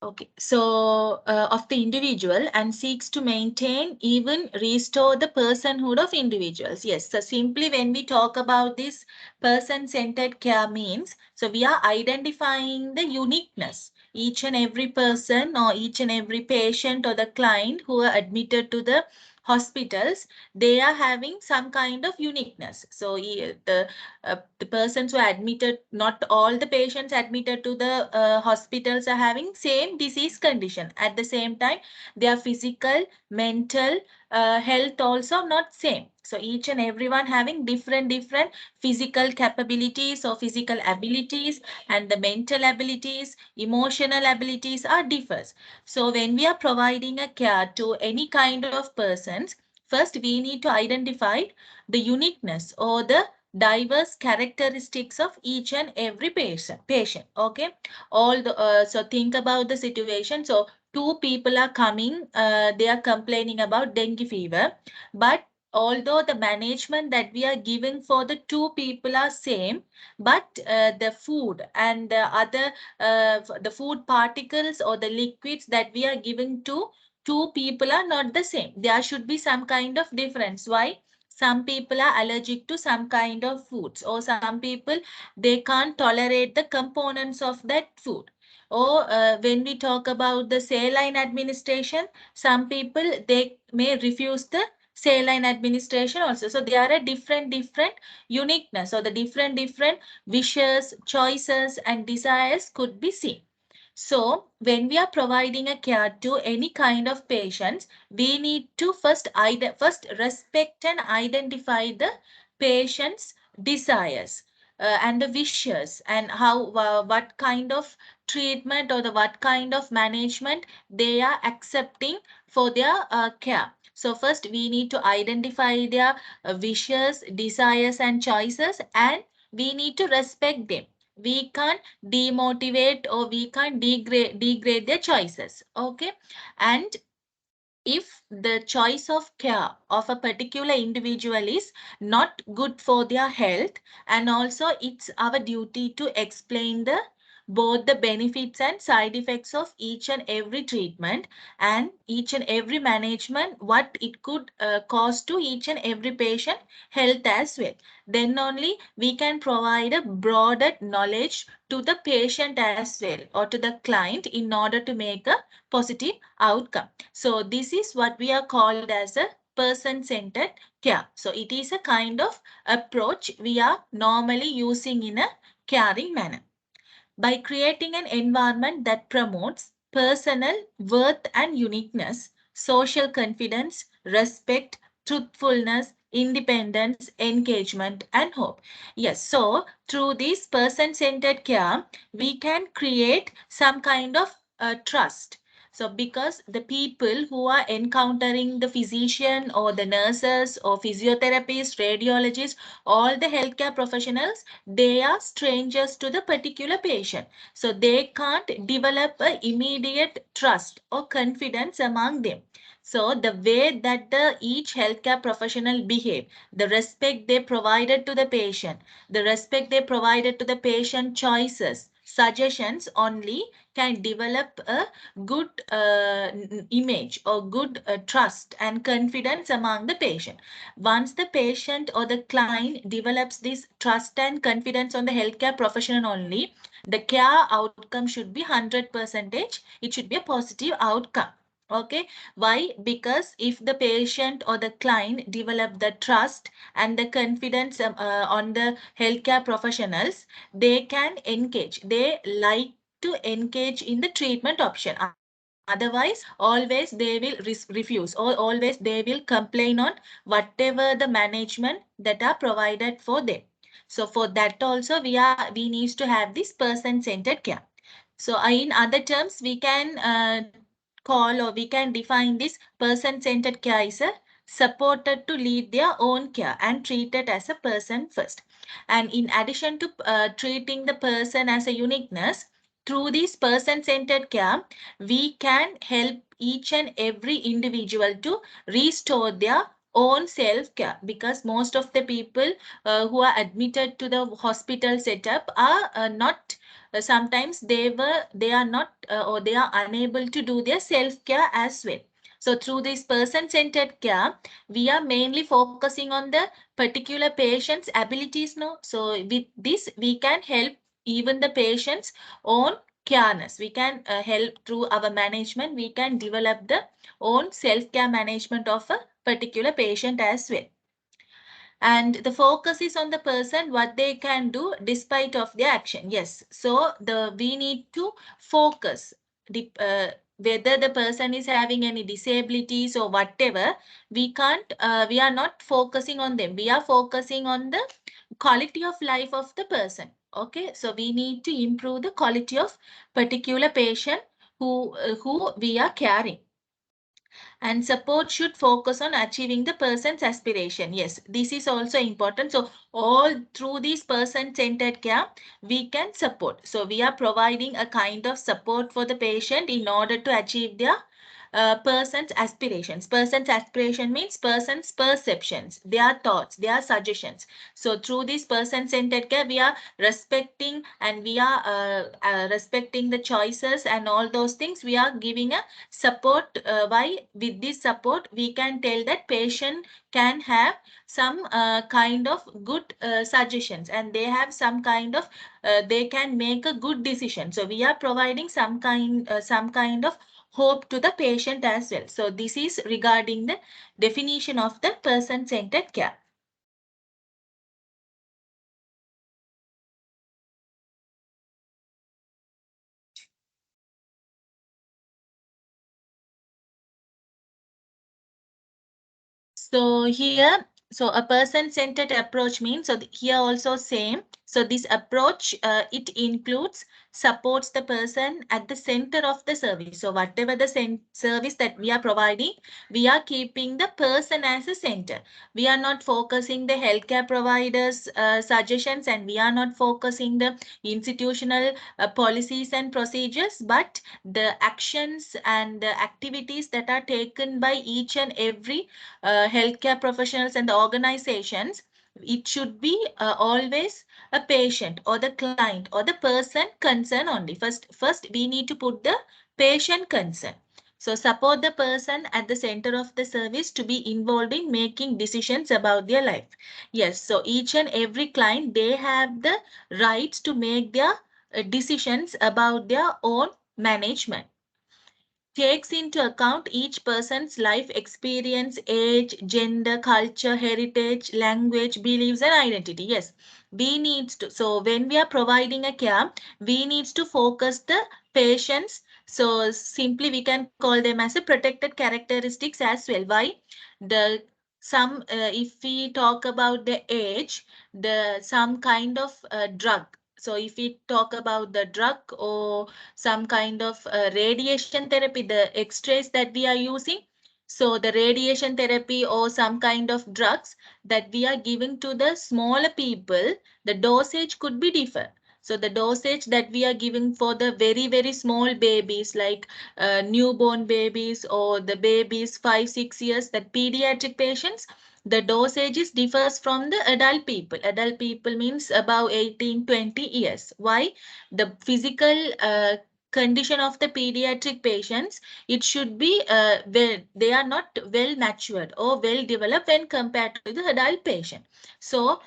Okay, so of the individual and seeks to maintain, even restore the personhood of individuals. Yes, so simply when we talk about this person-centered care means, so we are identifying the uniqueness. Each and every person or each and every patient or the client who are admitted to the hospitals, they are having some kind of uniqueness. So the persons who are admitted, not all the patients admitted to the hospitals are having same disease condition. At the same time, their physical, mental health also not same. So each and everyone having different physical capabilities or physical abilities, and the mental abilities, emotional abilities are differs. So when we are providing a care to any kind of persons, first we need to identify the uniqueness or the diverse characteristics of each and every patient. Okay, all the so think about the situation. So two people are coming, they are complaining about dengue fever, but although the management that we are giving for the two people are same, but the food and the other the food particles or the liquids that we are giving to two people are not the same. There should be some kind of difference. Why? Some people are allergic to some kind of foods, or some people they can't tolerate the components of that food. Or when we talk about the saline administration, some people they may refuse the saline administration also. So there are a different uniqueness, or the different wishes, choices and desires could be seen. So when we are providing a care to any kind of patients, we need to first respect and identify the patient's desires and the wishes, and how what kind of treatment or the what kind of management they are accepting for their care. So first we need to identify their wishes, desires and choices, and we need to respect them. We can't demotivate or we can't degrade their choices. Okay, and if the choice of care of a particular individual is not good for their health, and also it's our duty to explain the both the benefits and side effects of each and every treatment, and each and every management, what it could cause to each and every patient health as well. Then only we can provide a broader knowledge to the patient as well, or to the client, in order to make a positive outcome. So this is what we are called as a person-centered care. So it is a kind of approach we are normally using in a caring manner. By creating an environment that promotes personal worth and uniqueness, social confidence, respect, truthfulness, independence, engagement, and hope. Yes, so through this person-centered care, we can create some kind of trust. So because the people who are encountering the physician or the nurses or physiotherapists, radiologists, all the healthcare professionals, they are strangers to the particular patient. So they can't develop a immediate trust or confidence among them. So the way that each healthcare professional behave, the respect they provided to the patient, the respect they provided to the patient choices, suggestions only can develop a good image or good trust and confidence among the patient. Once the patient or the client develops this trust and confidence on the healthcare professional only, the care outcome should be 100%. It should be a positive outcome. Okay, why? Because if the patient or the client develop the trust and the confidence on the healthcare professionals, they can engage. They like to engage in the treatment option. Otherwise, always they will refuse, or always they will complain on whatever the management that are provided for them. So for that also we need to have this person-centered care. So in other terms, we can call, or we can define this person-centered care is a supported to lead their own care and treated as a person first. And in addition to treating the person as a uniqueness, through this person-centered care, we can help each and every individual to restore their own self-care, because most of the people who are admitted to the hospital setup are not sometimes they are not or they are unable to do their self-care as well. So through this person-centered care, we are mainly focusing on the particular patient's abilities. No, so with this we can help even the patient's own careness. We can help through our management. We can develop the own self-care management of a particular patient as well. And the focus is on the person, what they can do despite of their action. Yes, so we need to focus whether the person is having any disabilities or whatever. We are not focusing on them, we are focusing on the quality of life of the person. Okay, so we need to improve the quality of particular patient who we are caring. And support should focus on achieving the person's aspiration. Yes, this is also important. So all through this person-centered care, we can support. So we are providing a kind of support for the patient in order to achieve their person's aspirations. Person's aspiration means person's perceptions, their thoughts, their suggestions. So through this person-centered care, we are respecting and we are respecting the choices and all those things. We are giving a support. Why with this support we can tell that patient can have some kind of good suggestions, and they have some kind of they can make a good decision. So we are providing some kind of hope to the patient as well. So this is regarding the definition of the person centered care. So here, so a person-centered approach means, so here also same. So this approach, it includes, supports the person at the center of the service. So whatever the service that we are providing, we are keeping the person as a center. We are not focusing the healthcare providers suggestions, and we are not focusing the institutional policies and procedures, but the actions and the activities that are taken by each and every healthcare professionals and the organizations. It should be always a patient or the client or the person concern only. First we need to put the patient concern. So support the person at the center of the service to be involved in making decisions about their life. Yes, so each and every client, they have the rights to make their decisions about their own management. Takes into account each person's life experience, age, gender, culture, heritage, language, beliefs, and identity. Yes, we need to. So when we are providing a care, we need to focus the patients. So simply we can call them as a protected characteristics as well. Why? The some if we talk about the age, the some kind of drug. So if we talk about the drug or some kind of radiation therapy, the X-rays that we are using. So the radiation therapy or some kind of drugs that we are giving to the smaller people, the dosage could be different. So the dosage that we are giving for the very small babies, like newborn babies or the babies 5-6 years, that pediatric patients, the dosages differs from the adult people. Adult people means above 18-20 years. Why? The physical condition of the pediatric patients, it should be they are not well matured or well developed when compared to the adult patient. So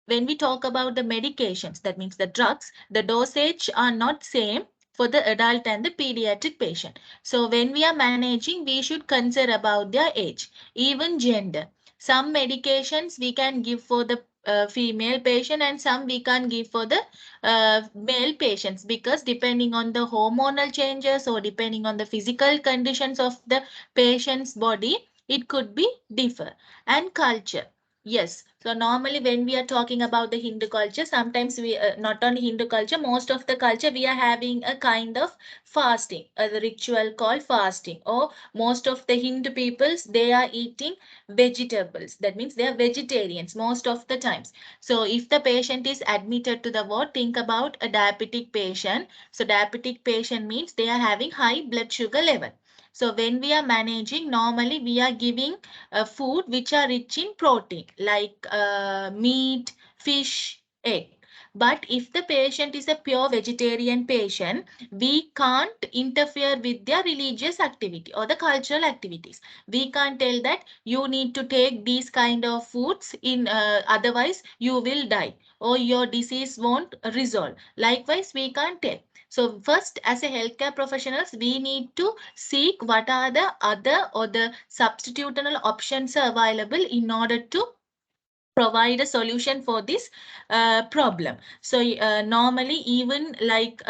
when we talk about the medications, that means the drugs, the dosage are not same for the adult and the pediatric patient. So when we are managing, we should consider about their age, even gender. Some medications we can give for the female patient, and some we can give for the male patients, because depending on the hormonal changes or depending on the physical conditions of the patient's body, it could be differ. And culture. Yes, so normally when we are talking about the Hindu culture, sometimes we, not only Hindu culture, most of the culture, we are having a kind of fasting, a ritual called fasting. Or most of the Hindu peoples, they are eating vegetables. That means they are vegetarians most of the times. So if the patient is admitted to the ward, think about a diabetic patient. So diabetic patient means they are having high blood sugar level. So when we are managing, normally we are giving food which are rich in protein, like meat, fish, egg. But if the patient is a pure vegetarian patient, we can't interfere with their religious activity or the cultural activities. We can't tell that you need to take these kind of foods in otherwise you will die or your disease won't resolve. Likewise, we can't tell. So first, as a healthcare professionals, we need to seek what are the other or the substitutional options available in order to provide a solution for this problem. So normally even like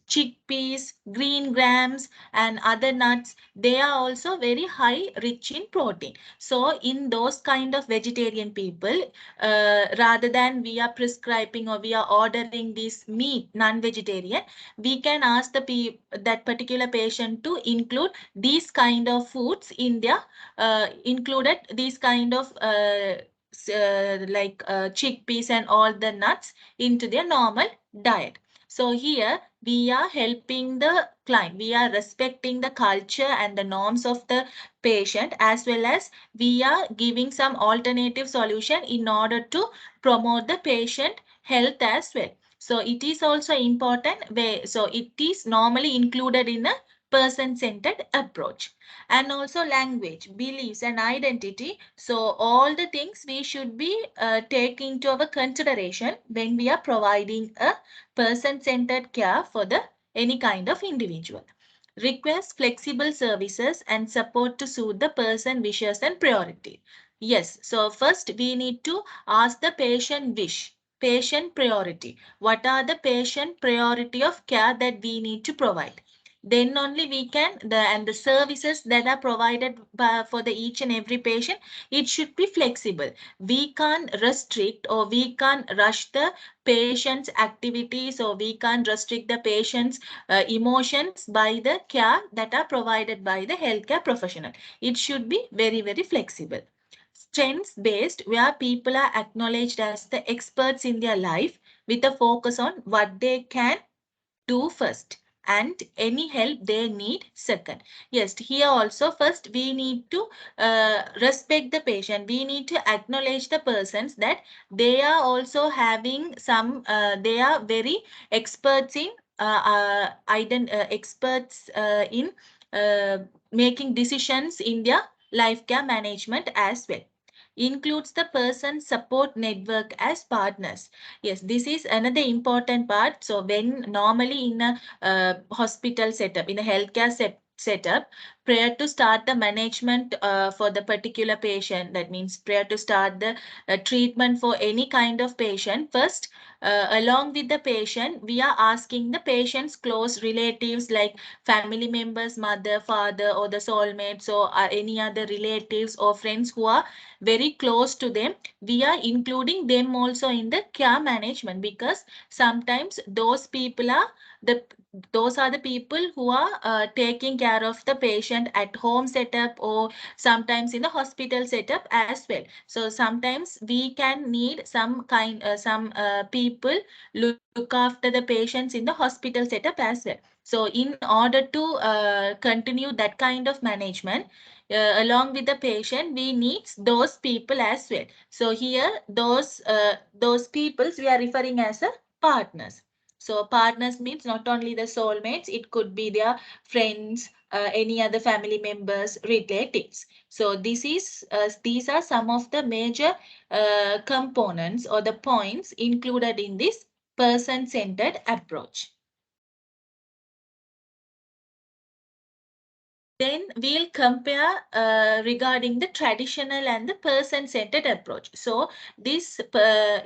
chickpeas, green grams and other nuts, they are also very high rich in protein. So in those kind of vegetarian people, rather than we are prescribing or we are ordering this meat non-vegetarian, we can ask that particular patient to include these kind of foods in their included these kind of chickpeas and all the nuts into their normal diet. So here we are helping the client. We are respecting the culture and the norms of the patient, as well as we are giving some alternative solution in order to promote the patient health as well. So it is also important so it is normally included in a person-centered approach. And also language, beliefs and identity. So all the things we should be taking into our consideration when we are providing a person-centered care for the any kind of individual. Request flexible services and support to suit the person wishes and priority. Yes, so first we need to ask the patient wish, patient priority. What are the patient priority of care that we need to provide? Then only we can and the services that are provided for the each and every patient, it should be flexible. We can't restrict or we can't rush the patient's activities or we can't restrict the patient's emotions by the care that are provided by the healthcare professional. It should be very flexible. Strengths based, where people are acknowledged as the experts in their life with a focus on what they can do first and any help they need second. Yes, here also first we need to respect the patient. We need to acknowledge the persons that they are also having some they are very experts in experts in uh, making decisions in their life care management as well. Includes the person support network as partners. Yes, this is another important part. So when normally in a hospital setup, in a healthcare setup, prior to start the management for the particular patient, that means prior to start the treatment for any kind of patient, first along with the patient, we are asking the patient's close relatives like family members, mother, father, or the soulmates, or any other relatives or friends who are very close to them. We are including them also in the care management, because sometimes those are the people who are taking care of the patient at home setup or sometimes in the hospital setup as well. So sometimes we can need some people look after the patients in the hospital setup as well. So in order to continue that kind of management along with the patient, we need those people as well. So here those peoples we are referring as a partners. So partners means not only the soulmates, it could be their friends, any other family members, relatives. So these are some of the major components or the points included in this person-centered approach. Then we'll compare regarding the traditional and the person-centered approach. So this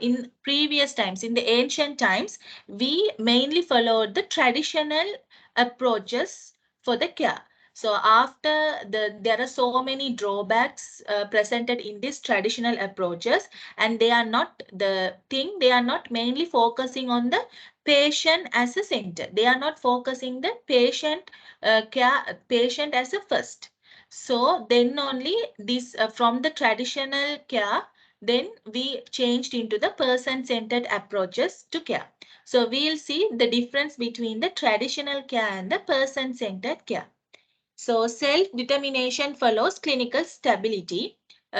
in previous times, in the ancient times, we mainly followed the traditional approaches for the care. So after there are so many drawbacks presented in these traditional approaches, and they are not the thing, they are not mainly focusing on the patient as a center. They are not focusing the patient as a first. So then only this from the traditional care, then we changed into the person-centered approaches to care. So we'll see the difference between the traditional care and the person-centered care. So self-determination follows clinical stability.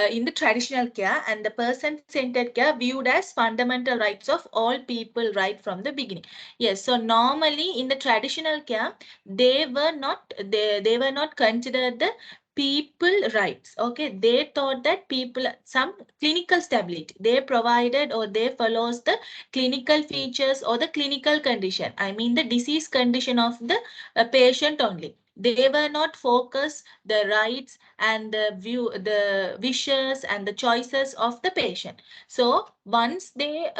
in the traditional care, and the person-centered care viewed as fundamental rights of all people right from the beginning. Yes, so normally in the traditional care, they were not considered the people rights. Okay, they thought that people some clinical stability they provided, or they follows the clinical features or the clinical condition, I mean the disease condition of the patient only. They were not focused the rights and the wishes and the choices of the patient. So once they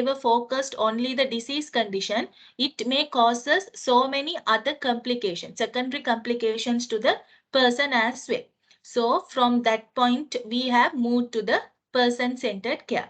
were focused only the disease condition, it may causes so many other complications, secondary complications to the person as well. So from that point we have moved to the person centered care.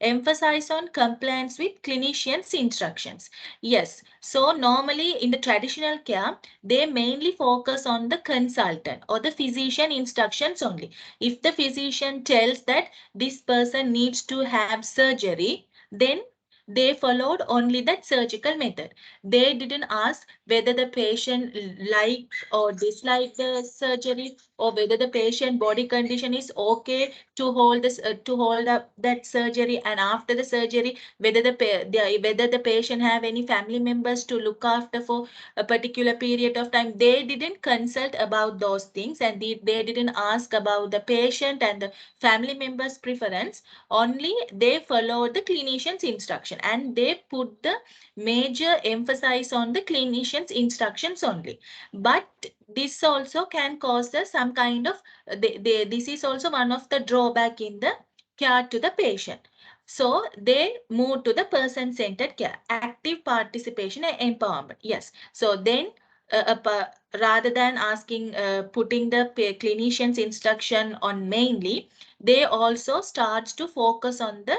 Emphasize on compliance with clinicians instructions. Yes, so normally in the traditional care they mainly focus on the consultant or the physician instructions only. If the physician tells that this person needs to have surgery, then they followed only that surgical method. They didn't ask whether the patient like or dislike the surgery, or whether the patient body condition is okay to hold this to hold up that surgery, and after the surgery whether whether the patient have any family members to look after for a particular period of time. They didn't consult about those things, and they didn't ask about the patient and the family members preference. Only they followed the clinician's instruction, and they put the major emphasis on the clinician's instructions only. But this also can cause some kind of this is also one of the drawback in the care to the patient. So they move to the person-centered care, active participation and empowerment. Yes. So then rather than asking, putting the clinician's instruction on mainly, they also starts to focus on the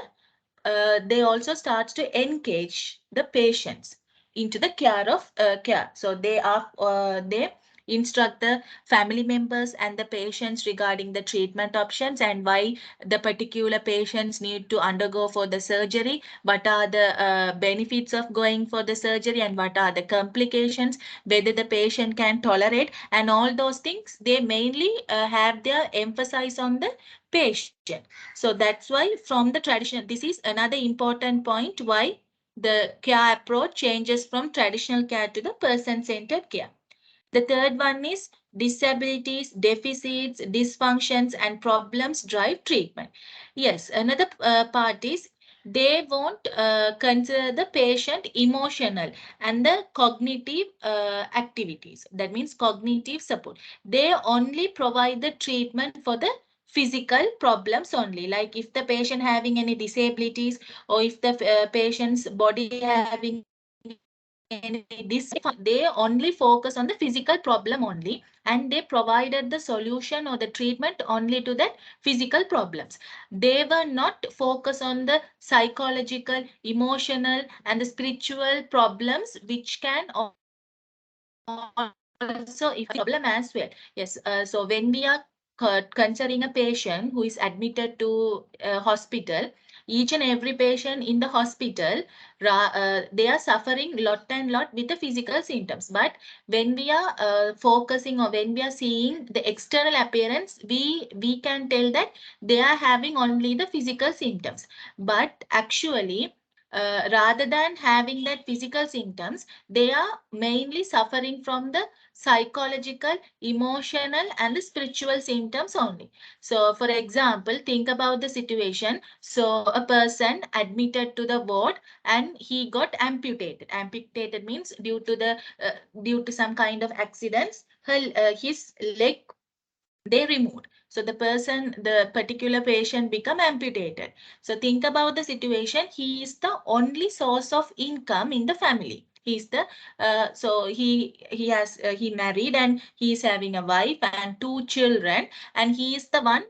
they also start to engage the patients into the care of care. So they instruct the family members and the patients regarding the treatment options, and why the particular patients need to undergo for the surgery, what are the benefits of going for the surgery, and what are the complications, whether the patient can tolerate, and all those things they mainly have their emphasis on the patient. So that's why from the traditional, this is another important point why the care approach changes from traditional care to the person-centered care. The third one is disabilities, deficits, dysfunctions, and problems drive treatment. Yes, another part is they won't consider the patient emotional and the cognitive activities. That means cognitive support. They only provide the treatment for the physical problems only. Like if the patient having any disabilities, or if the patient's body having any they only focus on the physical problem only, and they provided the solution or the treatment only to that physical problems. They were not focused on the psychological, emotional, and the spiritual problems, which can also affect the problem as well. Yes, so when we are considering a patient who is admitted to hospital, each and every patient in the hospital, they are suffering lot and lot with the physical symptoms. But when we are focusing, or when we are seeing the external appearance, we can tell that they are having only the physical symptoms. But actually, rather than having that physical symptoms, they are mainly suffering from the psychological, emotional, and the spiritual symptoms only. So, for example, think about the situation. So, a person admitted to the ward and he got amputated. Amputated means due to some kind of accidents, his leg they removed. So the particular patient become amputated. So think about the situation. He is the only source of income in the family. He's the so he married, and he is having a wife and two children, and he is the one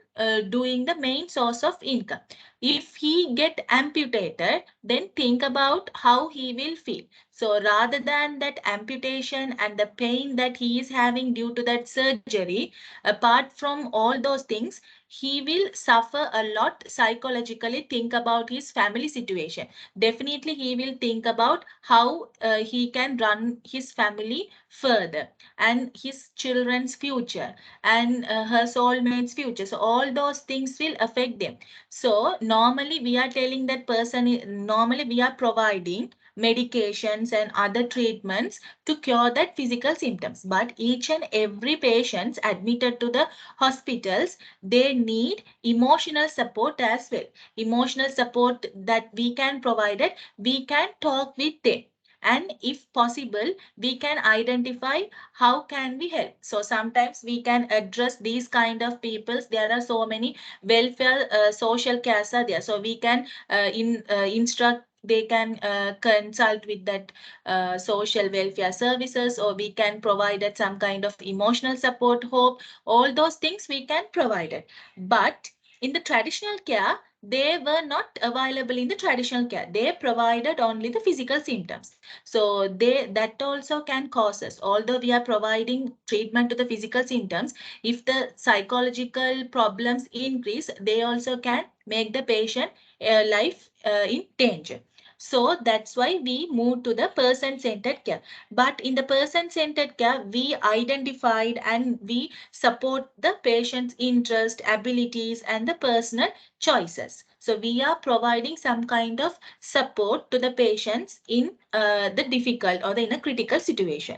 doing the main source of income. If he get amputated, then think about how he will feel. So rather than that amputation and the pain that he is having due to that surgery, apart from all those things, he will suffer a lot psychologically. Think about his family situation. Definitely he will think about how he can run his family further, and his children's future, and her soulmate's future. So all those things will affect them. So normally we are telling that person, normally we are providing medications and other treatments to cure that physical symptoms. But each and every patient admitted to the hospitals, they need emotional support as well. Emotional support that we can provide it, we can talk with them. And if possible, we can identify how can we help. So sometimes we can address these kind of peoples. There are so many welfare social cares are there. So we can instruct, they can consult with that social welfare services, or we can provide it some kind of emotional support, hope, all those things we can provide it. But in the traditional care, they were not available. In the traditional care, they provided only the physical symptoms. So they, that also can cause us, although we are providing treatment to the physical symptoms, if the psychological problems increase, they also can make the patient life in danger. So that's why we move to the person-centered care. But in the person-centered care, we identified and we support the patient's interest, abilities, and the personal choices. So we are providing some kind of support to the patients in the difficult or in a critical situation.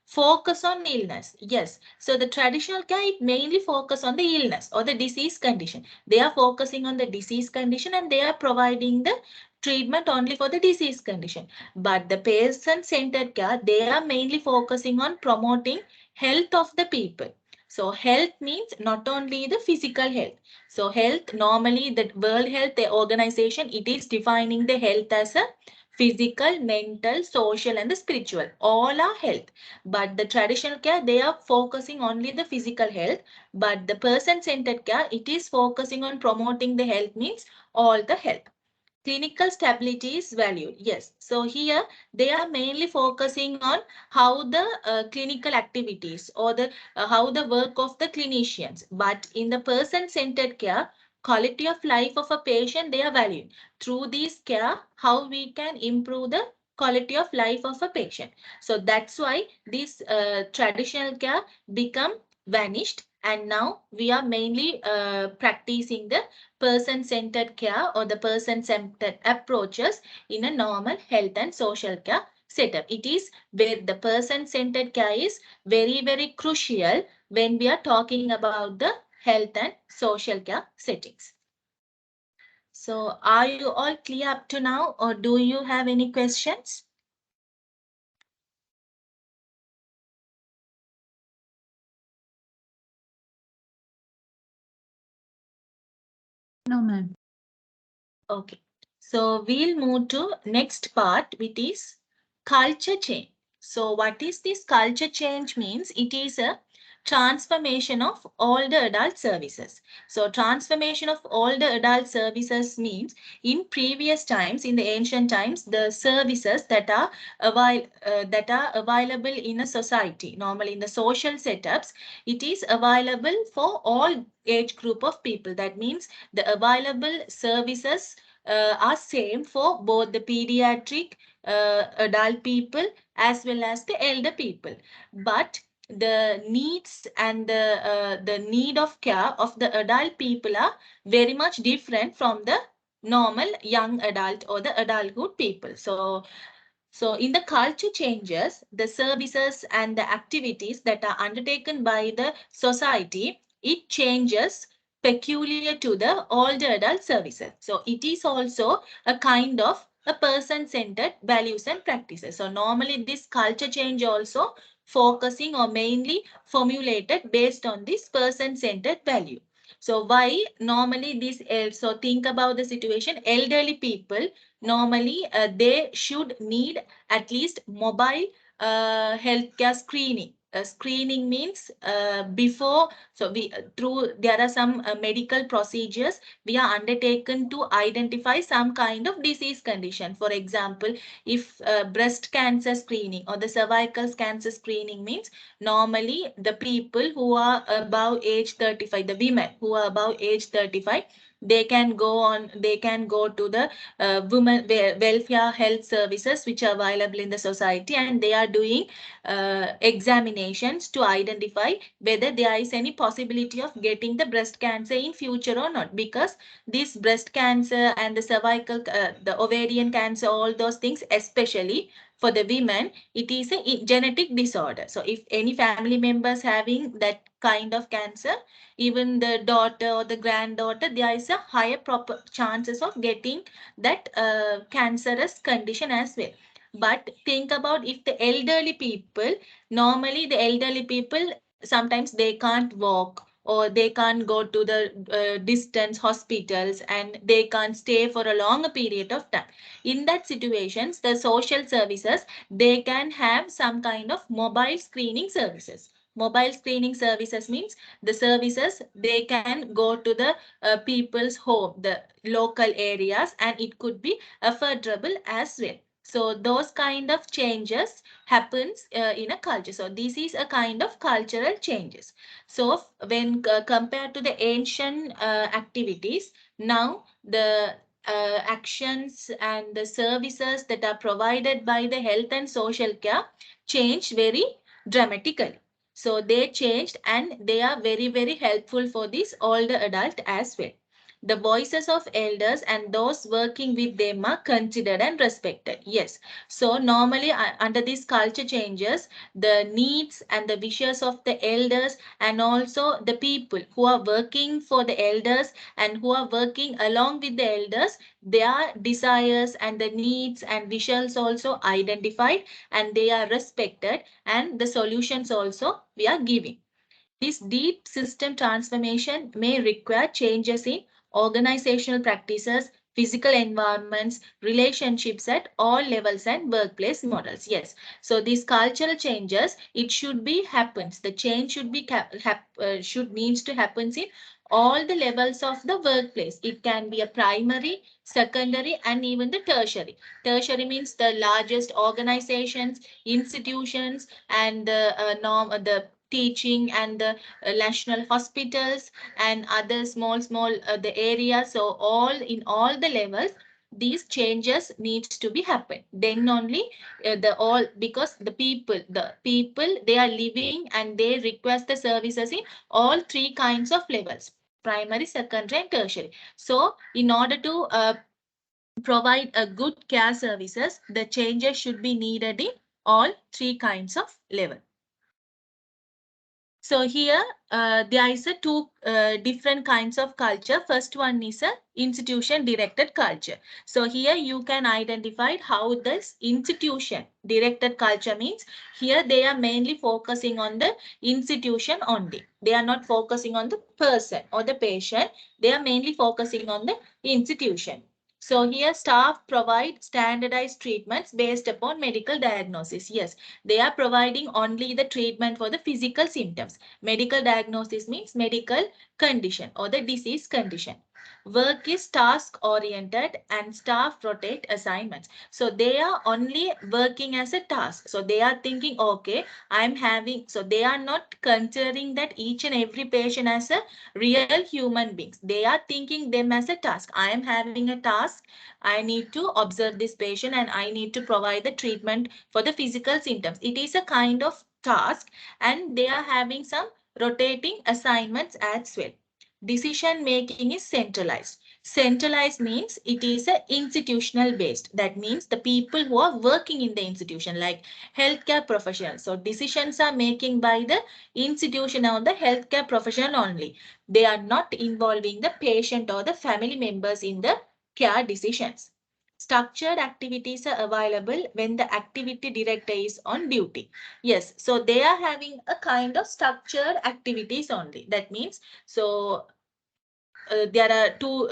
Focus on illness. Yes. So the traditional care, it mainly focus on the illness or the disease condition. They are focusing on the disease condition and they are providing the treatment only for the disease condition. But the patient-centered care, they are mainly focusing on promoting health of the people. So health means not only the physical health. So health, normally the World Health Organization, it is defining the health as a physical, mental, social, and the spiritual. All are health. But the traditional care, they are focusing only the physical health. But the person-centered care, it is focusing on promoting the health, means all the health. Clinical stability is valued. Yes. So here they are mainly focusing on how the clinical activities or the how the work of the clinicians. But in the person-centered care, quality of life of a patient, they are valued. Through this care, how we can improve the quality of life of a patient. So that's why this traditional care become vanished, and now we are mainly practicing the person-centered care or the person-centered approaches in a normal health and social care setup. It is where the person-centered care is very, very crucial when we are talking about the health and social care settings. So are you all clear up to now, or do you have any questions? No, ma'am. Okay, so we'll move to next part, which is culture change. So what is this culture change means? It is a transformation of all the adult services. So transformation of all the adult services means in previous times, in the ancient times, the services that are available in a society, normally in the social setups, it is available for all age group of people. That means the available services are same for both the pediatric adult people as well as the elder people. But the needs and the need of care of the adult people are very much different from the normal young adult or the adulthood people. So in the culture changes, the services and the activities that are undertaken by the society, it changes peculiar to the older adult services. So it is also a kind of a person-centered values and practices. So normally this culture change also focusing or mainly formulated based on this person-centered value. So why normally this, so think about the situation, elderly people, normally they should need at least mobile healthcare screening. screening means before, so we through there are some medical procedures we are undertaken to identify some kind of disease condition. For example, if breast cancer screening or the cervical cancer screening means normally the people who are above age 35, the women who are above age 35, they can go to the women welfare health services which are available in the society, and they are doing examinations to identify whether there is any possibility of getting the breast cancer in future or not, because this breast cancer and the cervical the ovarian cancer, all those things, especially for the women, it is a genetic disorder. So if any family members having that kind of cancer, even the daughter or the granddaughter, there is a higher proper chances of getting that cancerous condition as well. But think about if the elderly people, normally the elderly people, sometimes they can't walk or they can't go to the distance hospitals and they can't stay for a longer period of time. In that situations, the social services, they can have some kind of mobile screening services. Mobile screening services means the services they can go to the people's home, the local areas, and it could be affordable as well. So those kind of changes happens in a culture. So this is a kind of cultural changes. So when compared to the ancient activities, now the actions and the services that are provided by the health and social care change very dramatically. So they changed and they are very, very helpful for this older adult as well. The voices of elders and those working with them are considered and respected. Yes. So normally under these culture changes, the needs and the wishes of the elders and also the people who are working for the elders and who are working along with the elders, their desires and the needs and wishes also identified and they are respected, and the solutions also we are giving. This deep system transformation may require changes in organizational practices, physical environments, relationships at all levels and workplace models. Yes. So these cultural changes, it should be happens. The change should be should needs to happens in all the levels of the workplace. It can be a primary, secondary, and even the tertiary. Tertiary means the largest organizations, institutions, and the teaching and the national hospitals and other small the areas. So all in all the levels, these changes needs to be happen, then only the all, because the people they are living and they request the services in all three kinds of levels: primary, secondary, and tertiary. So in order to provide a good care services, the changes should be needed in all three kinds of level. So here there is a two different kinds of culture. First one is a institution directed culture. So here you can identify how this institution directed culture means. Here they are mainly focusing on the institution only. They are not focusing on the person or the patient. They are mainly focusing on the institution. So here staff provide standardized treatments based upon medical diagnosis. Yes, they are providing only the treatment for the physical symptoms. Medical diagnosis means medical condition or the disease condition. Work is task oriented and staff rotate assignments. So they are only working as a task. So they are thinking, okay, I'm having, so they are not considering that each and every patient as a real human beings. They are thinking them as a task. I am having a task. I need to observe this patient and I need to provide the treatment for the physical symptoms. It is a kind of task and they are having some rotating assignments as well. Decision making is centralized. Centralized means it is a institutional based. That means the people who are working in the institution, like healthcare professionals. So decisions are making by the institution or the healthcare professional only. They are not involving the patient or the family members in the care decisions. Structured activities are available when the activity director is on duty. Yes, so they are having a kind of structured activities only. That means, so there are two,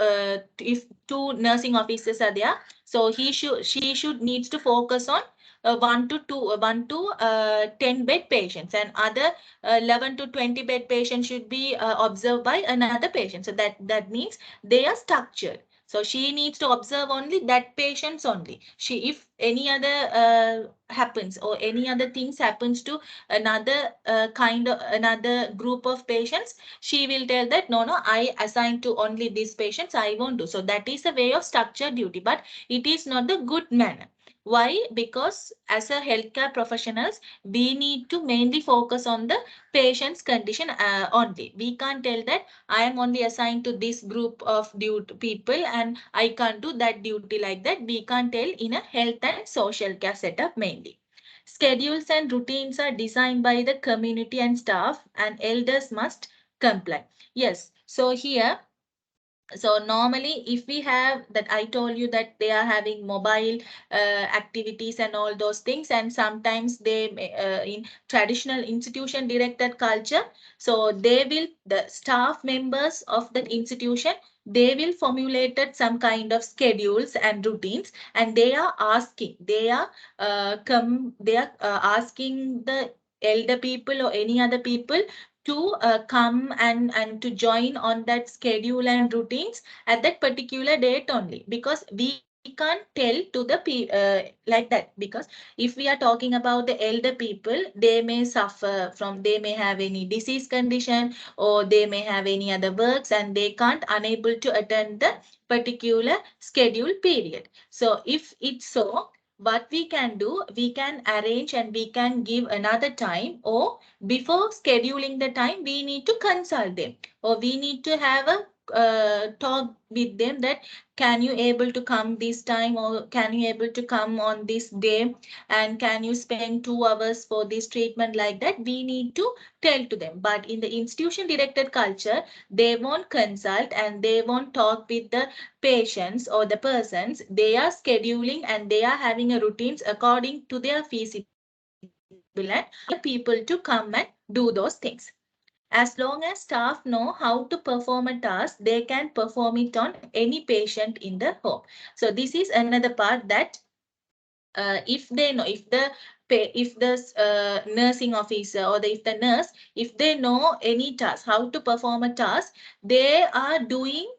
if two nursing officers are there, so she should needs to focus on 1 to 10 bed patients, and other 11 to 20 bed patients should be observed by another patient. So that means they are structured. So she needs to observe only that patients only. If any other happens, or any other things happens to another another group of patients, she will tell that no, I assign to only these patients, I won't do. So that is a way of structured duty, but it is not the good manner. Why? Because as a healthcare professionals, we need to mainly focus on the patient's condition only. We can't tell that I am only assigned to this group of people and I can't do that duty like that. We can't tell in a health and social care setup mainly. Schedules and routines are designed by the community and staff, and elders must comply. Yes, so here, so normally if we have that, I told you that they are having mobile activities and all those things, and sometimes they in traditional institution directed culture, so they will, the staff members of that institution, they will formulated some kind of schedules and routines, and they are asking the elder people or any other people to come and to join on that schedule and routines at that particular date only, because we can't tell to the like that, because if we are talking about the elder people, they may suffer from, they may have any disease condition, or they may have any other works, and they can't unable to attend the particular schedule period. So if it's so, what we can do, we can arrange and we can give another time, or before scheduling the time, we need to consult them, or we need to have a talk with them that can you able to come this time, or can you able to come on this day, and can you spend 2 hours for this treatment, like that we need to tell to them. But in the institution directed culture, they won't consult and they won't talk with the patients or the persons. They are scheduling and they are having a routines according to their feasible, and people to come and do those things. As long as staff know how to perform a task, they can perform it on any patient in the home. So this is another part that if they know, if the nursing officer, or if the nurse, if they know any task, how to perform a task, they are doing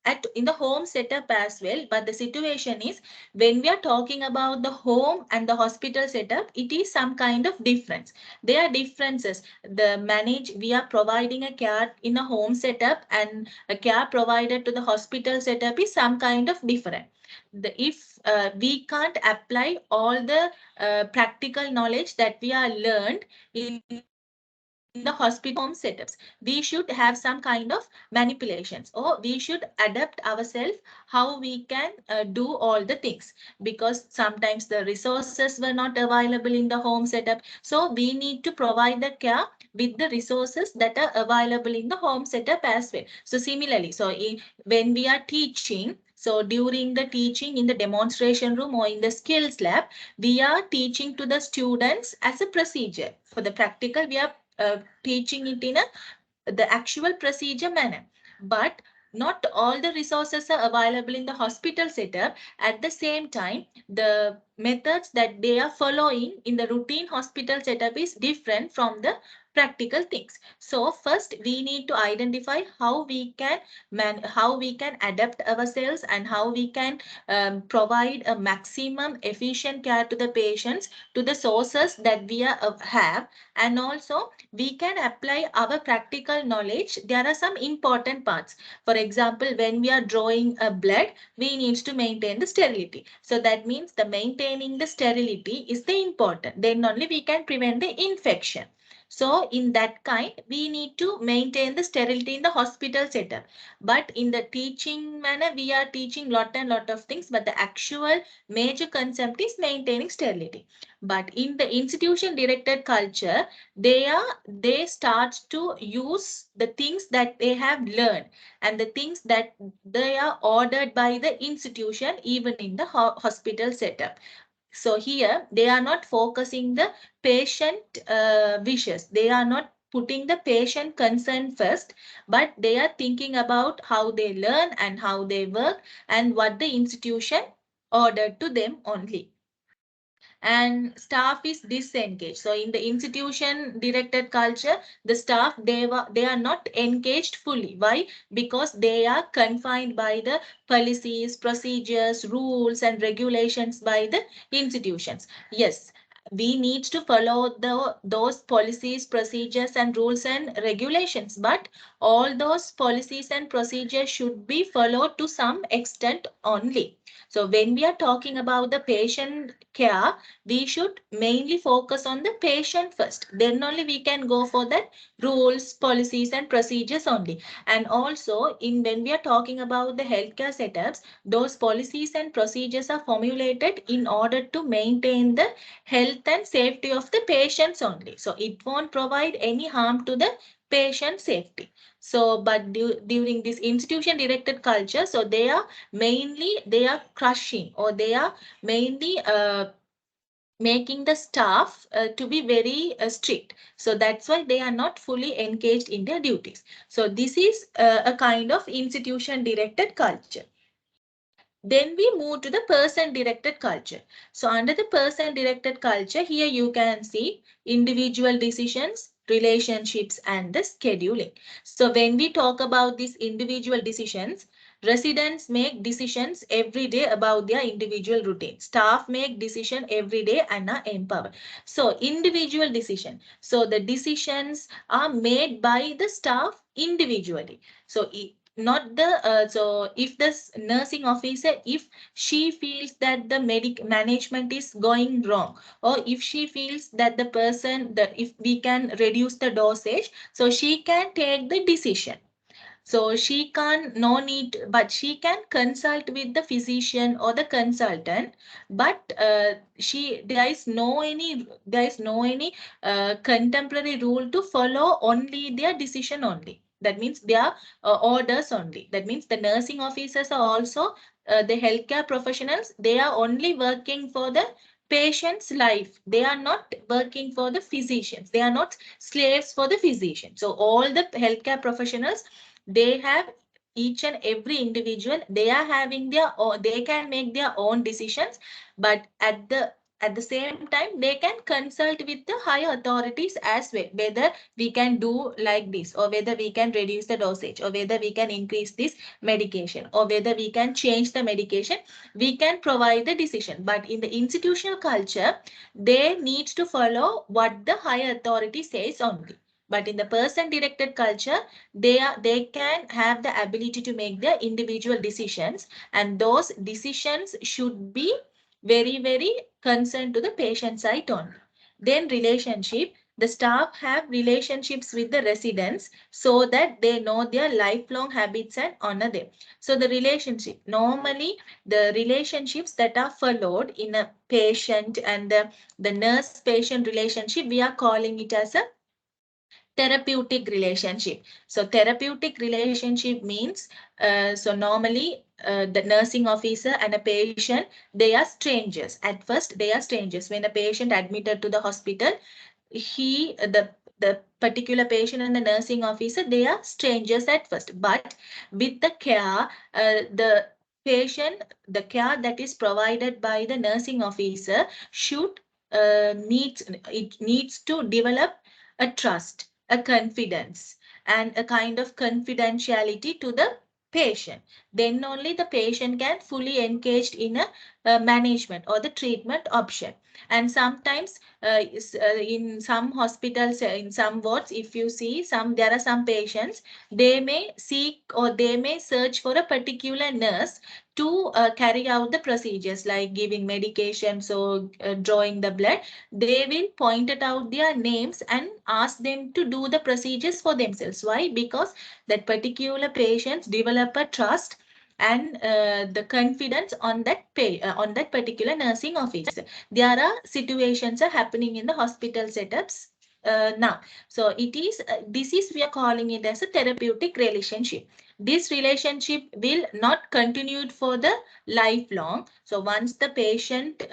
at in the home setup as well. But the situation is, when we are talking about the home and the hospital setup, it is some kind of difference. There are differences. The manage We are providing a care in a home setup, and a care provided to the hospital setup is some kind of different. If we can't apply all the practical knowledge that we are learned in the hospital and home setups, we should have some kind of manipulations, or we should adapt ourselves how we can do all the things, because sometimes the resources were not available in the home setup. So we need to provide the care with the resources that are available in the home setup as well. So similarly, when we are teaching, so during the teaching in the demonstration room or in the skills lab, we are teaching to the students as a procedure. For the practical, we are teaching it in the actual procedure manner. But not all the resources are available in the hospital setup. At the same time, the methods that they are following in the routine hospital setup is different from the practical things. So first we need to identify how we can how we can adapt ourselves, and how we can provide a maximum efficient care to the patients, to the sources that we have. And also we can apply our practical knowledge. There are some important parts. For example, when we are drawing a blood, we need to maintain the sterility. So that means the maintaining the sterility is the important. Then only we can prevent the infection. So in that kind, we need to maintain the sterility in the hospital setup. But in the teaching manner, we are teaching lot of things, but the actual major concept is maintaining sterility. But in the institution directed culture, they start to use the things that they have learned, and the things that they are ordered by the institution, even in the hospital setup. So here they are not focusing the patient wishes. They are not putting the patient concern first, but they are thinking about how they learn and how they work, and what the institution ordered to them only. and staff is disengaged. So in the institution directed culture, the staff, they are not engaged fully. Why? Because they are confined by the policies, procedures, rules and regulations by the institutions. Yes, we need to follow those policies, procedures and rules and regulations, but all those policies and procedures should be followed to some extent only. So when we are talking about the patient care, we should mainly focus on the patient first. Then only we can go for that rules, policies and procedures only. And also in when we are talking about the healthcare setups, those policies and procedures are formulated in order to maintain the health and safety of the patients only. So it won't provide any harm to the patient safety. So but during this institution directed culture, so they are crushing, or they are mainly making the staff to be very strict. So that's why they are not fully engaged in their duties. So this is a kind of institution directed culture. Then we move to the person directed culture. So under the person directed culture, here you can see individual decisions, relationships and the scheduling. So when we talk about these individual decisions, residents make decisions every day about their individual routine. Staff make decision every day and are empowered. So individual decision. So the decisions are made by the staff individually. So not the so if the nursing officer, if she feels that the medic management is going wrong, or if she feels that the person, that if we can reduce the dosage, so she can take the decision. So she can't, no need, but she can consult with the physician or the consultant. But there is no any contemporary rule to follow, only their decision only. That means their orders only. That means the nursing officers are also the healthcare professionals. They are only working for the patient's life. They are not working for the physicians. They are not slaves for the physician. So all the healthcare professionals, they have, each and every individual, they are having their own, they can make their own decisions, but at the same time they can consult with the higher authorities as well, whether we can do like this, or whether we can reduce the dosage, or whether we can increase this medication, or whether we can change the medication. We can provide the decision, but in the institutional culture, they need to follow what the higher authority says only. But in the person directed culture, they can have the ability to make their individual decisions, and those decisions should be very concerned to the patient side only. Then relationship, the staff have relationships with the residents so that they know their lifelong habits and honor them. So the relationship, normally the relationships that are followed in a patient and the nurse patient relationship, we are calling it as a therapeutic relationship. So therapeutic relationship means, so normally the nursing officer and a patient, they are strangers. At first, they are strangers. When a patient admitted to the hospital, the particular patient and the nursing officer, they are strangers at first. But with the care, the patient, the care that is provided by the nursing officer should it needs to develop a trust, a confidence, and a kind of confidentiality to the patient. Then only the patient can fully engage in a management or the treatment option. And sometimes in some hospitals, in some wards, if you see some, there are some patients, they may seek or they may search for a particular nurse to carry out the procedures like giving medications or drawing the blood. They will point it out their names and ask them to do the procedures for themselves. Why? Because that particular patients develop a trust and the confidence on on that particular nursing officer. There are situations are happening in the hospital setups now. So it is this is, we are calling it as a therapeutic relationship. This relationship will not continue for the lifelong. So once the patient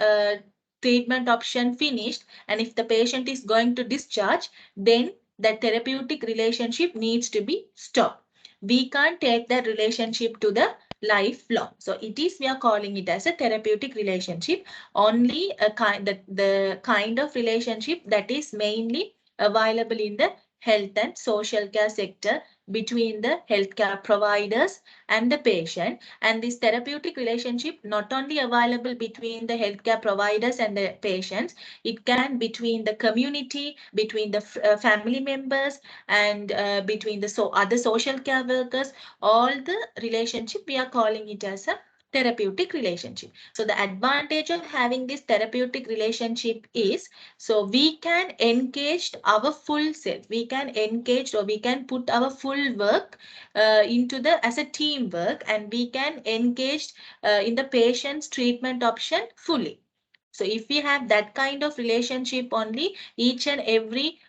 treatment option finished, and if the patient is going to discharge, then the therapeutic relationship needs to be stopped. We can't take that relationship to the lifelong. So it is, we are calling it as a therapeutic relationship, only a kind, the kind of relationship that is mainly available in the health and social care sector between the healthcare providers and the patient. And this therapeutic relationship not only available between the healthcare providers and the patients, it can between the community, between the family members, and between the other social care workers. All the relationship, we are calling it as a therapeutic relationship. So the advantage of having this therapeutic relationship is, so we can engage our full self, we can engage, or we can put our full work into the as a teamwork, and we can engage in the patient's treatment option fully. So if we have that kind of relationship only, each and every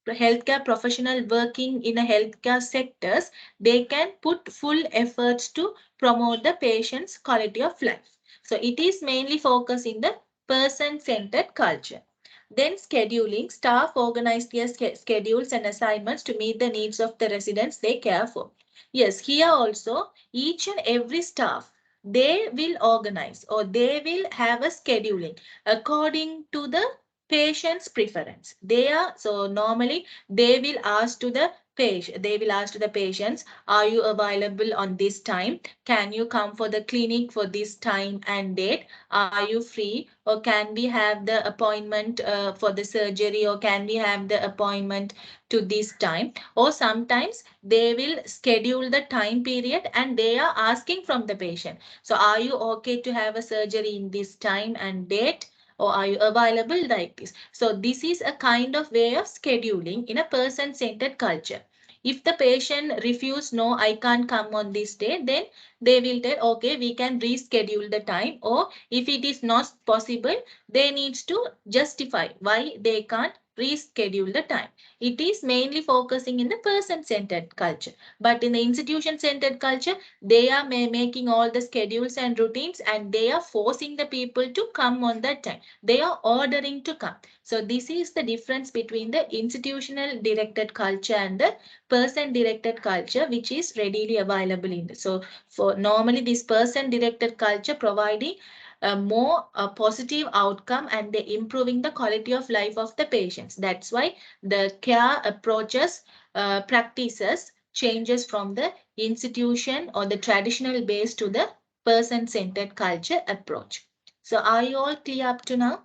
healthcare professional working in a healthcare sectors, they can put full efforts to promote the patient's quality of life. So it is mainly focused in the person-centered culture. Then scheduling, staff organize their schedules and assignments to meet the needs of the residents they care for. Yes, here also each and every staff, they will organize, or they will have a scheduling according to the patient's preference. They are, so normally they will ask to the patient, they will ask to the patients, are you available on this time? Can you come for the clinic for this time and date? Are you free? Or can we have the appointment for the surgery? Or can we have the appointment to this time? Or sometimes they will schedule the time period and they are asking from the patient, so are you okay to have a surgery in this time and date? Or are you available like this? So this is a kind of way of scheduling in a person-centered culture. If the patient refuse, no, I can't come on this day, then they will tell, okay, we can reschedule the time. Or if it is not possible, they needs to justify why they can't reschedule the time. It is mainly focusing in the person-centered culture. But in the institution-centered culture, they are making all the schedules and routines, and they are forcing the people to come on that time. They are ordering to come. So this is the difference between the institutional directed culture and the person directed culture, which is readily available in this. So for normally this person directed culture providing a more positive outcome, and they improving the quality of life of the patients. That's why the care approaches, practices changes from the institution or the traditional base to the person-centered culture approach. So are you all clear up to now?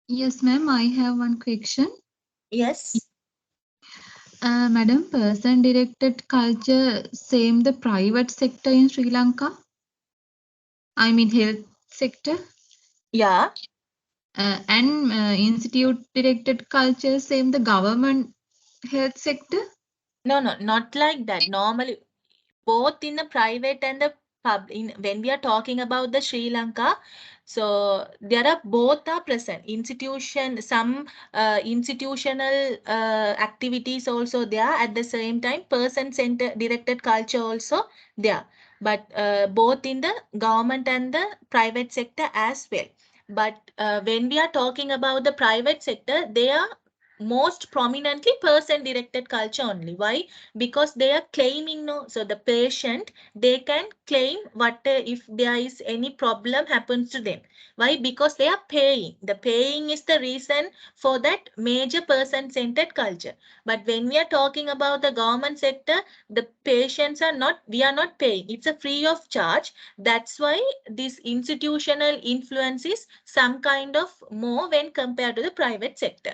Yes, ma'am. I have one question. Yes. Madam, person-directed culture same the private sector in Sri Lanka? I mean health sector. Yeah. And institute-directed culture same the government health sector? No, no, not like that. Normally, both in the private and the pub, in when we are talking about the Sri Lanka, so there are both are present. Institution, some institutional activities also there, at the same time person center directed culture also there, but both in the government and the private sector as well. But when we are talking about the private sector, they are most prominently person directed culture only. Why? Because they are claiming, no, so the patient, they can claim what if there is any problem happens to them. Why? Because they are paying. The paying is the reason for that major person centered culture. But when we are talking about the government sector, the patients are not, we are not paying, it's a free of charge. That's why this institutional influence is some kind of more when compared to the private sector.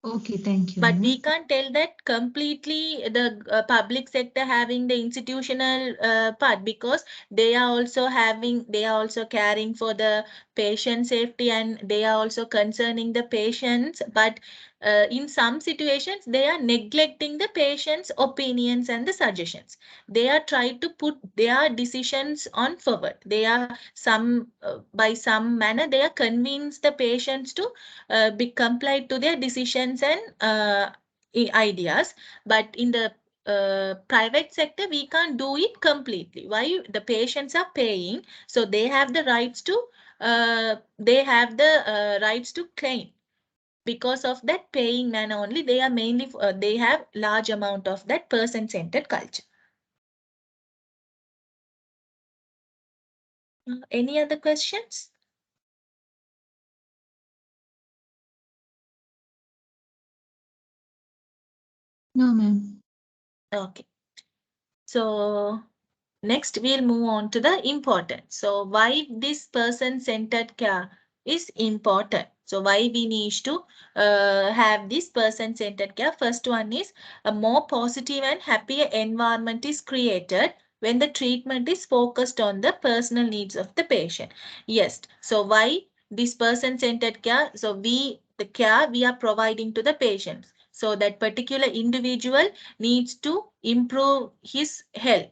Okay, thank you, But ma'am. we can't tell that completely the public sector having the institutional part, because they are also having, they are also caring for the patient safety, and they are also concerning the patients. But in some situations, they are neglecting the patient's opinions and the suggestions. They are trying to put their decisions on forward. They are some, by some manner, they are convince the patients to be complied to their decisions and ideas. But in the private sector, we can't do it completely. Why? The patients are paying, so they have the rights to, they have the rights to claim. Because of that paying manner only, they are mainly, they have large amount of that person-centered culture. Any other questions? No, ma'am. Okay. So next, we'll move on to the important. So why this person-centered care is important. So why we need to have this person-centered care. First one is a more positive and happier environment is created when the treatment is focused on the personal needs of the patient. Yes. So why this person-centered care? So the care we are providing to the patients. So that particular individual needs to improve his health.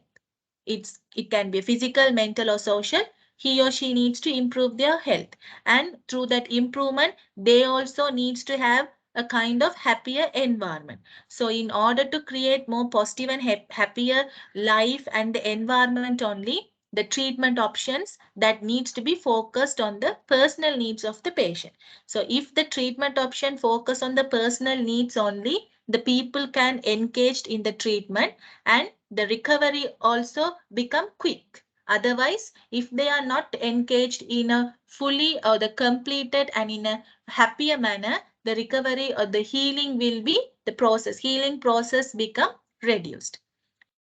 It can be physical, mental, or social. He or she needs to improve their health, and through that improvement they also needs to have a kind of happier environment. So in order to create more positive and happier life and the environment only, the treatment options that needs to be focused on the personal needs of the patient. So if the treatment option focus on the personal needs only, the people can engaged in the treatment, and the recovery also become quick. Otherwise, if they are not engaged in a fully or the completed and in a happier manner, the recovery or the healing process become reduced.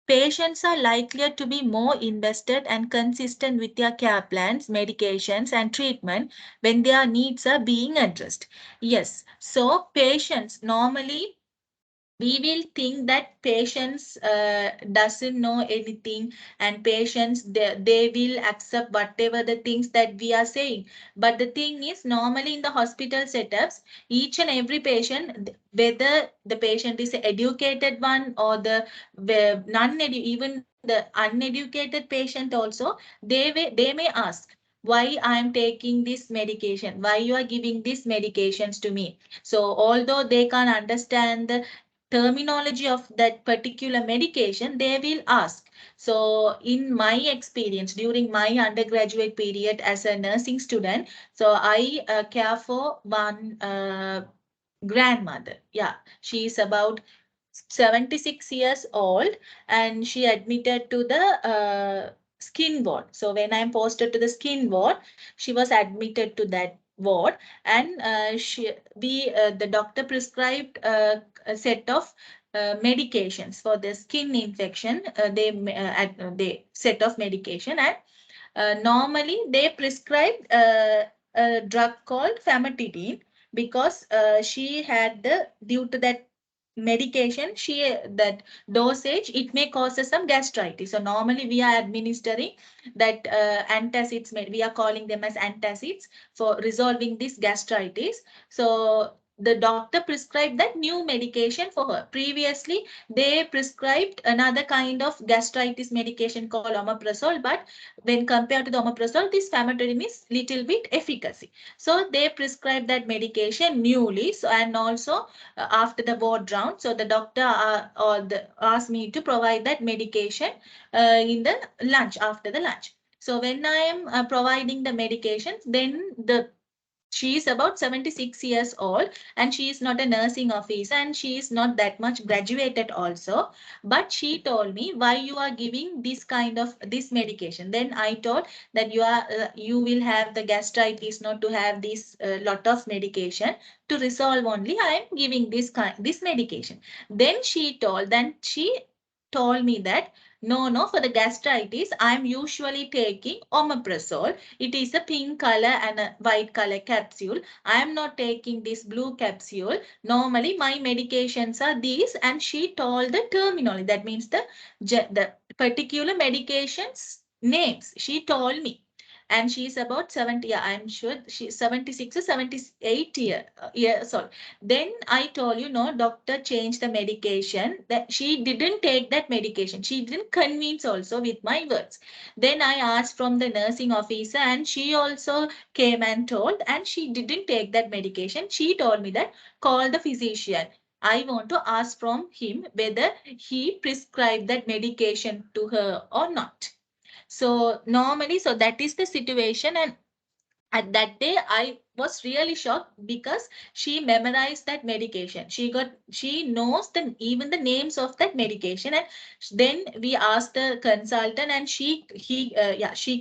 Patients are likelier to be more invested and consistent with their care plans, medications, and treatment when their needs are being addressed. Yes, so patients normally, we will think that patients doesn't know anything, and patients, they will accept whatever the things that we are saying. But the thing is, normally in the hospital setups, each and every patient, whether the patient is an educated one or the even the uneducated patient also, they may ask, why I am taking this medication, why you are giving these medications to me. So although they can't understand the terminology of that particular medication, they will ask. So in my experience during my undergraduate period as a nursing student, so I care for one grandmother. Yeah, she is about 76 years old, and she admitted to the skin ward. So when I'm posted to the skin ward, she was admitted to that ward, and the doctor prescribed a set of medications for the skin infection. They set of medication, and normally they prescribed a drug called famotidine, because she had the, due to that medication, that dosage, it may cause some gastritis. So normally we are administering that antacids. We are calling them as antacids for resolving this gastritis. So the doctor prescribed that new medication for her. Previously they prescribed another kind of gastritis medication called omeprazole, but when compared to the omeprazole, this famotidine is little bit efficacy. So they prescribed that medication newly. So and also after the ward round, so the doctor asked me to provide that medication in the lunch, after the lunch. So when I am providing the medications, then she is about 76 years old, and she is not a nursing officer, and she is not that much graduated also. But she told me, why you are giving this kind of this medication. Then I told that you will have the gastritis not to have this lot of medication. To resolve only, I am giving this medication. Then she told me that, no, for the gastritis I am usually taking omeprazole. It is a pink color and a white color capsule. I am not taking this blue capsule. Normally my medications are these. And she told the terminology, that means the particular medications names she told me. And she is about 70, yeah, I'm sure she's 76 or 78 years old. Then I told you, no, doctor changed the medication. That she didn't take that medication. She didn't convince also with my words. Then I asked from the nursing officer, and she also came and told, and she didn't take that medication. She told me that, call the physician. I want to ask from him whether he prescribed that medication to her or not. So normally, so that is the situation. And At that day I was really shocked because she memorized that medication. She knows the even the names of that medication. And then we asked the consultant, and she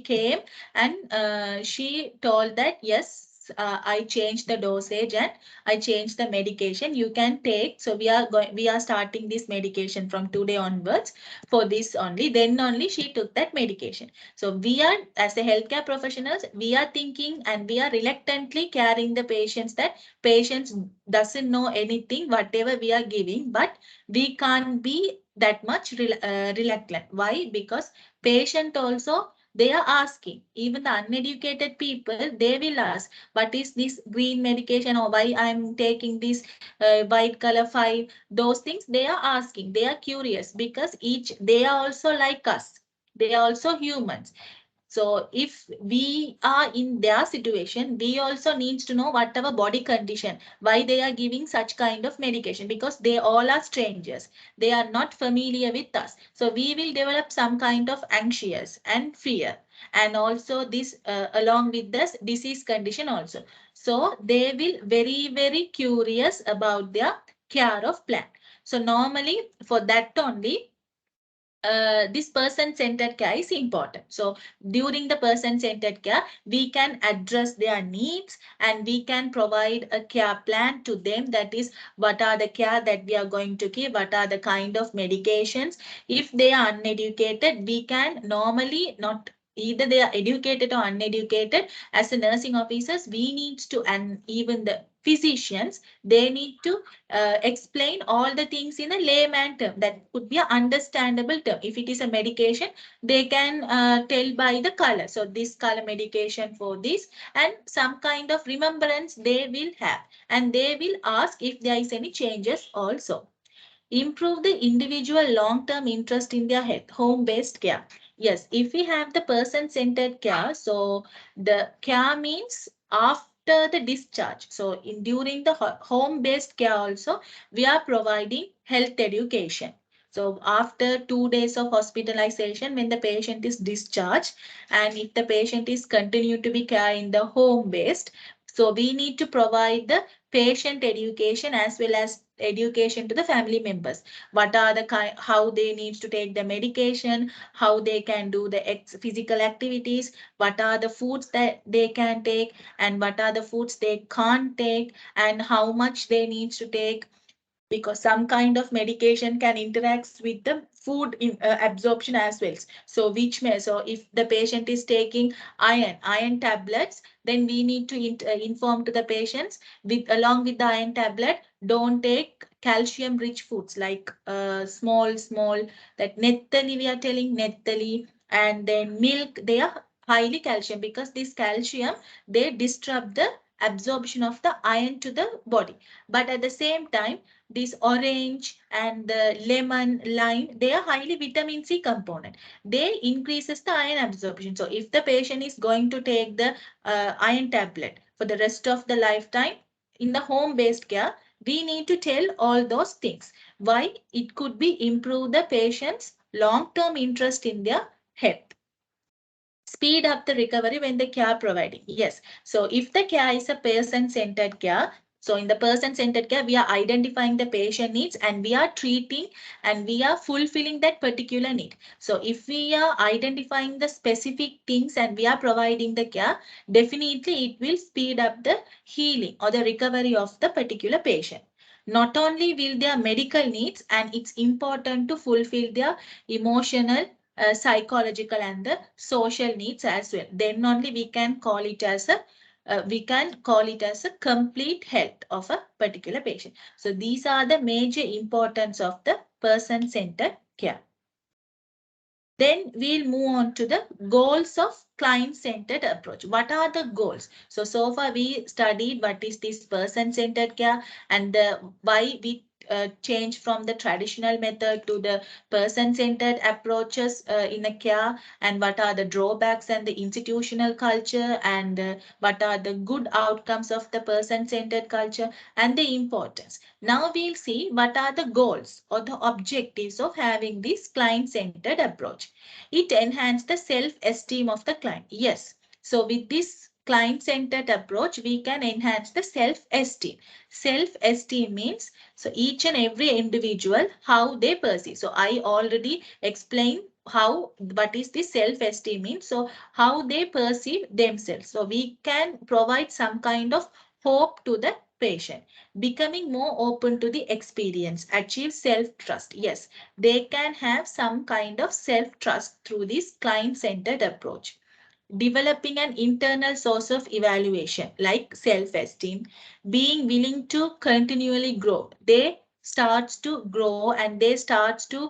came, and she told that yes, I changed the dosage and I changed the medication you can take. So we are starting this medication from today onwards for this only. Then only she took that medication. So we are, as a healthcare professionals, we are thinking and we are reluctantly carrying the patients, that patients doesn't know anything, whatever we are giving, but we can't be that much reluctant. Why? Because patient also, they are asking, even the uneducated people, they will ask, what is this green medication, or why I'm taking this white color file? Those things they are asking. They are curious because they are also like us. They are also humans. So if we are in their situation, we also need to know whatever body condition, why they are giving such kind of medication, because they all are strangers. They are not familiar with us. So we will develop some kind of anxious and fear. And also this along with this disease condition also. So they will very curious about their care of plant. So normally for that only this person-centered care is important. So during the person-centered care, we can address their needs and we can provide a care plan to them. That is, what are the care that we are going to give, what are the kind of medications. If they are uneducated, we can normally not, either they are educated or uneducated, as a nursing officers, we need to, and even the physicians, they need to explain all the things in a layman term that could be an understandable term. If it is a medication, they can tell by the color. So this color medication for this, and some kind of remembrance they will have, and they will ask if there is any changes also. Improve the individual long-term interest in their health, home-based care. Yes, if we have the person-centered care, so the care means after the discharge. So in during the home-based care also, we are providing health education. So after 2 days of hospitalization, when the patient is discharged, and if the patient is continued to be care in the home-based, so we need to provide the patient education as well as education to the family members. What are the how they need to take the medication, how they can do the physical activities, what are the foods that they can take, and what are the foods they can't take, and how much they need to take, because some kind of medication can interact with the food absorption as well. So which may, so if the patient is taking iron tablets, then we need to inform to the patients, with along with the iron tablet, don't take calcium rich foods like small that nettali, we are telling nettali, and then milk, they are highly calcium, because this calcium, they disrupt the absorption of the iron to the body. But at the same time, this orange and the lemon, lime, they are highly vitamin C component. They increases the iron absorption. So if the patient is going to take the iron tablet for the rest of the lifetime in the home-based care, we need to tell all those things. Why? It could be improve the patient's long-term interest in their health. Speed up the recovery when the care providing. Yes. So if the care is a person-centered care, so in the person-centered care, we are identifying the patient needs and we are treating and we are fulfilling that particular need. So if we are identifying the specific things and we are providing the care, definitely it will speed up the healing or the recovery of the particular patient. Not only will their medical needs, and it's important to fulfill their emotional, psychological and the social needs as well. Then only we can call it as a complete health of a particular patient. So these are the major importance of the person-centered care. Then we'll move on to the goals of client-centered approach. What are the goals? So far we studied what is this person-centered care and why we change from the traditional method to the person-centered approaches in a care, and what are the drawbacks and the institutional culture, and what are the good outcomes of the person-centered culture and the importance. Now we'll see what are the goals or the objectives of having this client-centered approach. It enhances the self-esteem of the client. Yes. So with this client-centered approach, we can enhance the self-esteem. Self-esteem means so each and every individual how they perceive. So I already explained how what is the self-esteem means. So how they perceive themselves. So we can provide some kind of hope to the patient. Becoming more open to the experience, achieve self-trust. Yes, they can have some kind of self-trust through this client-centered approach. Developing an internal source of evaluation like self-esteem, being willing to continually grow. They starts to grow and they starts to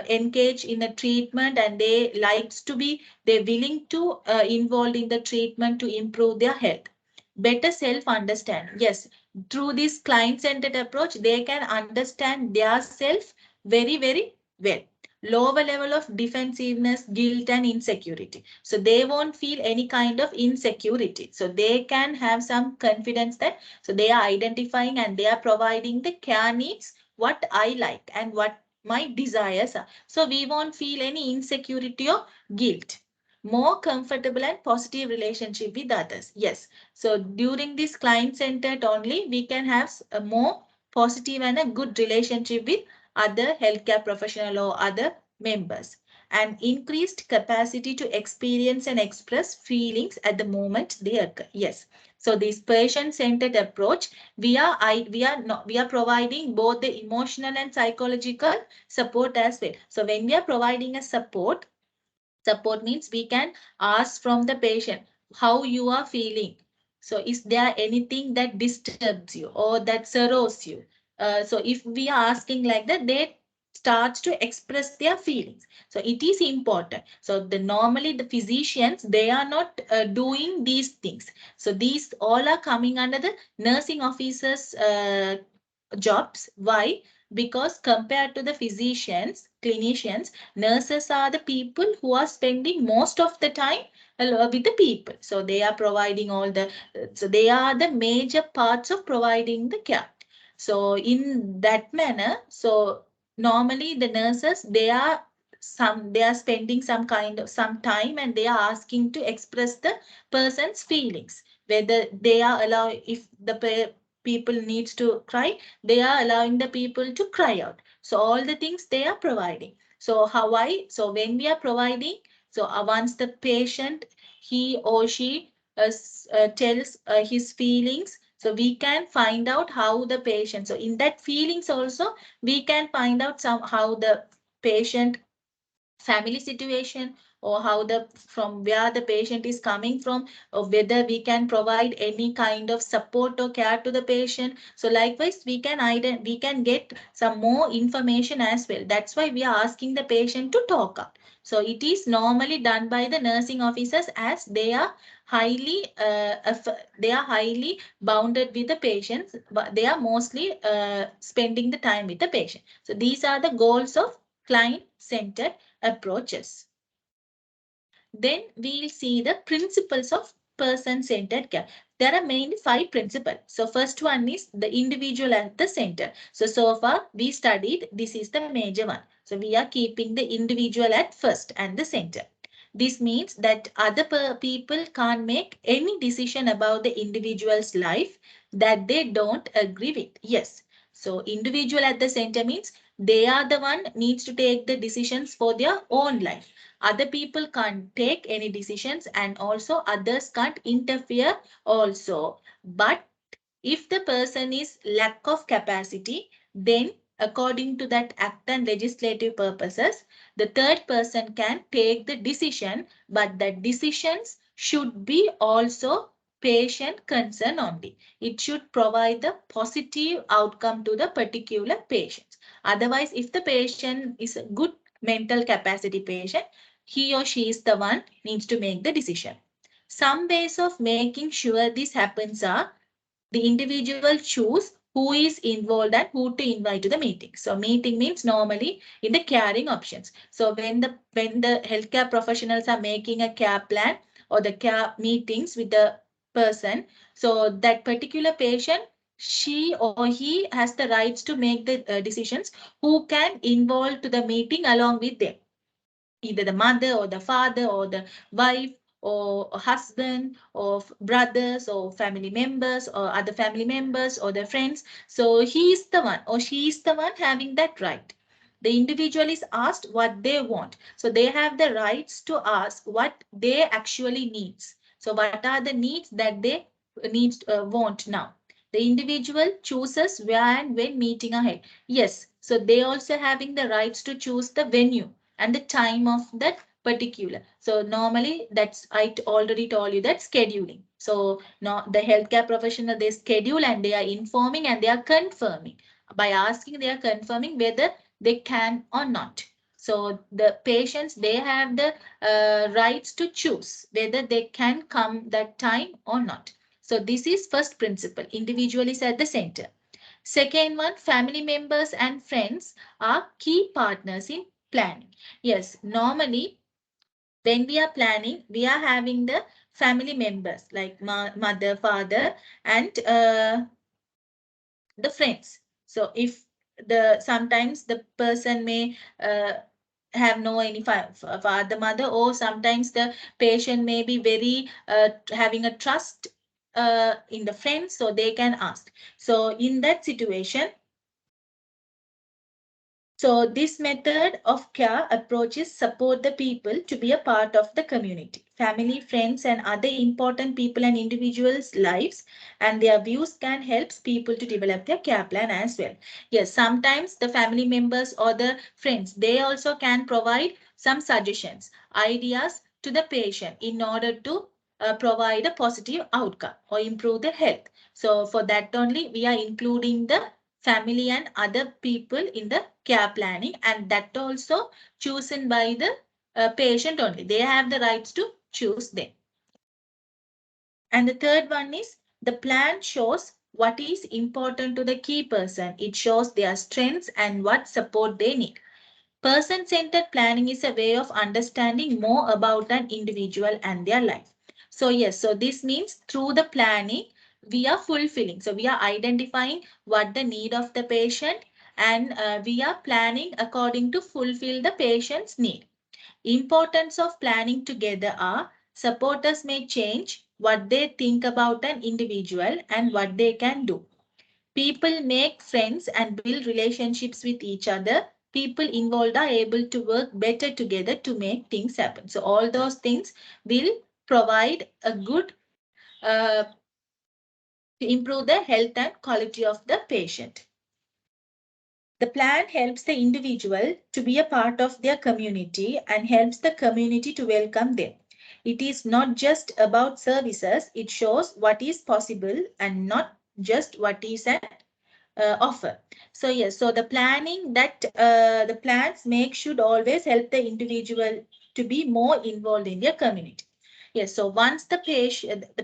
engage in a treatment, and they likes to be they willing to involved in the treatment to improve their health. Better self understand. Yes, through this client centered approach they can understand their self very well. Lower level of defensiveness, guilt and insecurity. So they won't feel any kind of insecurity. So they can have some confidence that so they are identifying and they are providing the care needs what I like and what my desires are. So we won't feel any insecurity or guilt. More comfortable and positive relationship with others. Yes. So during this client centered only, we can have a more positive and a good relationship with other healthcare professional or other members, and increased capacity to experience and express feelings at the moment they occur. Yes. So this patient-centered approach, we are providing both the emotional and psychological support as well. So when we are providing a support means we can ask from the patient how you are feeling. So is there anything that disturbs you or that sorrows you? So if we are asking like that, they starts to express their feelings. So it is important. So the normally the physicians, they are not doing these things. So these all are coming under the nursing officers jobs. Why? Because compared to the physicians, clinicians, nurses are the people who are spending most of the time with the people. So they are providing all the, so they are the major parts of providing the care. So in that manner, so normally the nurses, they are spending some kind of some time and they are asking to express the person's feelings. Whether they are allow if the people needs to cry, they are allowing the people to cry out. So all the things they are providing. So how I, so when we are providing, so once the patient, he or she tells his feelings, so we can find out how the patient, so in that feelings also, we can find out some how the patient family situation, or how the from where the patient is coming from, or whether we can provide any kind of support or care to the patient. So likewise we can get some more information as well. That's why we are asking the patient to talk up. So it is normally done by the nursing officers, as they are they are highly bounded with the patients, but they are mostly spending the time with the patient. So these are the goals of client centered approaches. Then we'll see the principles of person-centered care. There are mainly 5 principles. So first one is the individual at the center. So far we studied, this is the major one. So we are keeping the individual at first and the center. This means that other people can't make any decision about the individual's life that they don't agree with. Yes. So individual at the center means they are the one needs to take the decisions for their own life. Other people can't take any decisions, and also others can't interfere also. But if the person is lack of capacity, then according to that act and legislative purposes, the third person can take the decision, but the decisions should be also patient concern only. It should provide the positive outcome to the particular patient. Otherwise, if the patient is a good mental capacity patient, he or she is the one needs to make the decision. Some ways of making sure this happens are the individual choose who is involved and who to invite to the meeting. So meeting means normally in the caring options. So when the healthcare professionals are making a care plan or the care meetings with the person, so that particular patient, she or he has the rights to make the decisions who can involve to the meeting along with them, either the mother or the father or the wife or a husband or brothers or family members or other family members or their friends. So he is the one or she is the one having that right. The individual is asked what they want. So they have the rights to ask what they actually needs. So what are the needs that they want now? The individual chooses where and when meeting ahead. Yes, so they also having the rights to choose the venue and the time of that particular. So normally that's already told you that scheduling. So now the healthcare professional, they schedule and they are informing and they are confirming. By asking, they are confirming whether they can or not. So the patients, they have the rights to choose whether they can come that time or not. So this is first principle. Individual is at the center. Second one, family members and friends are key partners in planning. Yes, normally when we are planning, we are having the family members like mother, father, and the friends. So if the sometimes the person may have no any father mother, or sometimes the patient may be very having a trust in the friends, so they can ask. So in that situation, so this method of care approaches support the people to be a part of the community, family, friends, and other important people and individuals' lives, and their views can help people to develop their care plan as well. Yes, sometimes the family members or the friends, they also can provide some suggestions, ideas to the patient in order to provide a positive outcome or improve the health. So for that only, we are including the family and other people in the care planning, and that also chosen by the patient only. They have the rights to choose them. And the third one is the plan shows what is important to the key person. It shows their strengths and what support they need. Person-centered planning is a way of understanding more about an individual and their life. So yes, so this means through the planning, we are fulfilling. So we are identifying what the need of the patient, and we are planning according to fulfill the patient's need. Importance of planning together are supporters may change what they think about an individual and what they can do. People make friends and build relationships with each other. People involved are able to work better together to make things happen. So all those things will provide a good to improve the health and quality of the patient. The plan helps the individual to be a part of their community and helps the community to welcome them. It is not just about services, it shows what is possible and not just what is an offer. So yes, so the planning that the plans make should always help the individual to be more involved in their community. Yes, so once the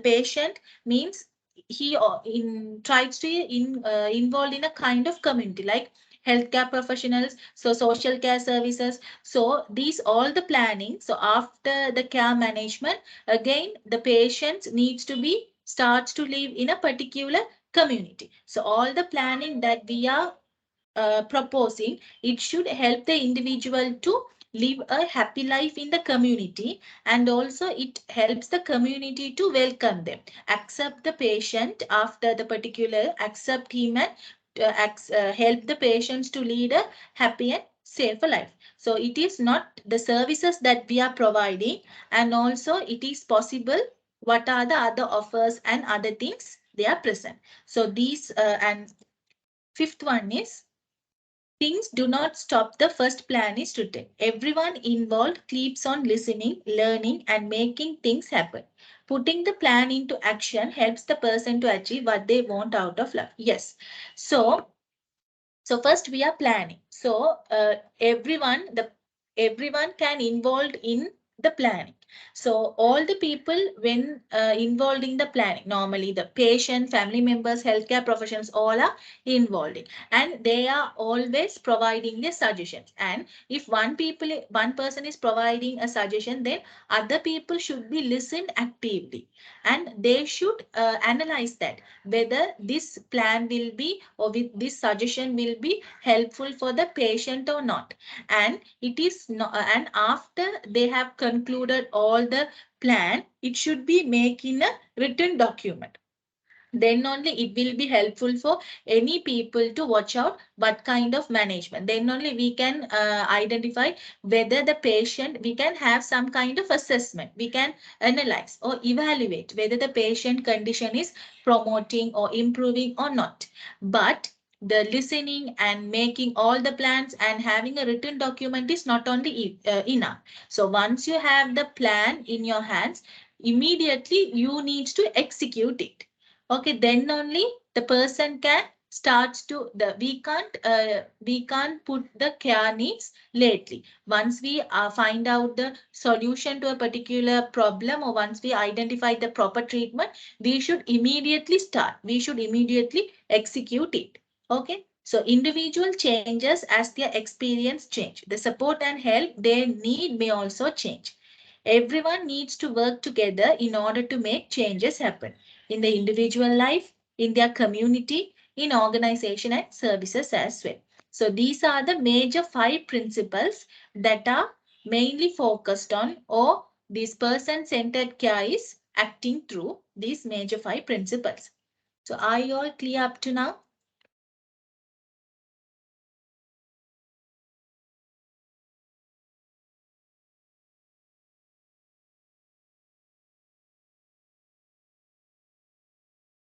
patient means he or in tries to involved in a kind of community like healthcare professionals, so social care services. So these all the planning. So after the care management, again the patient needs to be starts to live in a particular community. So all the planning that we are proposing, it should help the individual to live a happy life in the community, and also it helps the community to welcome them, accept the patient after the particular, accept him, and help the patients to lead a happy and safer life. So it is not the services that we are providing, and also it is possible what are the other offers and other things they are present. So these and fifth one is things do not stop. The first plan is written. Everyone involved keeps on listening, learning, and making things happen. Putting the plan into action helps the person to achieve what they want out of life. Yes. So first we are planning. So everyone can involved in the planning. So all the people when involved in the planning, normally the patient, family members, healthcare professionals, all are involved in, and they are always providing the suggestions. And if one person is providing a suggestion, then other people should be listened actively, and they should analyze that whether this plan will be or with this suggestion will be helpful for the patient or not. And it is not, and after they have concluded all all the plan, it should be make in a written document. Then only it will be helpful for any people to watch out what kind of management. Then only we can identify whether the patient, we can have some kind of assessment. We can analyze or evaluate whether the patient condition is promoting or improving or not. But the listening and making all the plans and having a written document is not only enough. So once you have the plan in your hands, immediately you need to execute it. Okay, then only the person can starts to the we can't put the care needs lately. Once we find out the solution to a particular problem, or once we identify the proper treatment, we should immediately start, we should immediately execute it. Okay, so individual changes as their experience change, the support and help they need may also change. Everyone needs to work together in order to make changes happen in the individual life, in their community, in organization and services as well. So these are the major 5 principles that are mainly focused on, or this person-centered care is acting through these major 5 principles. So are you all clear up to now?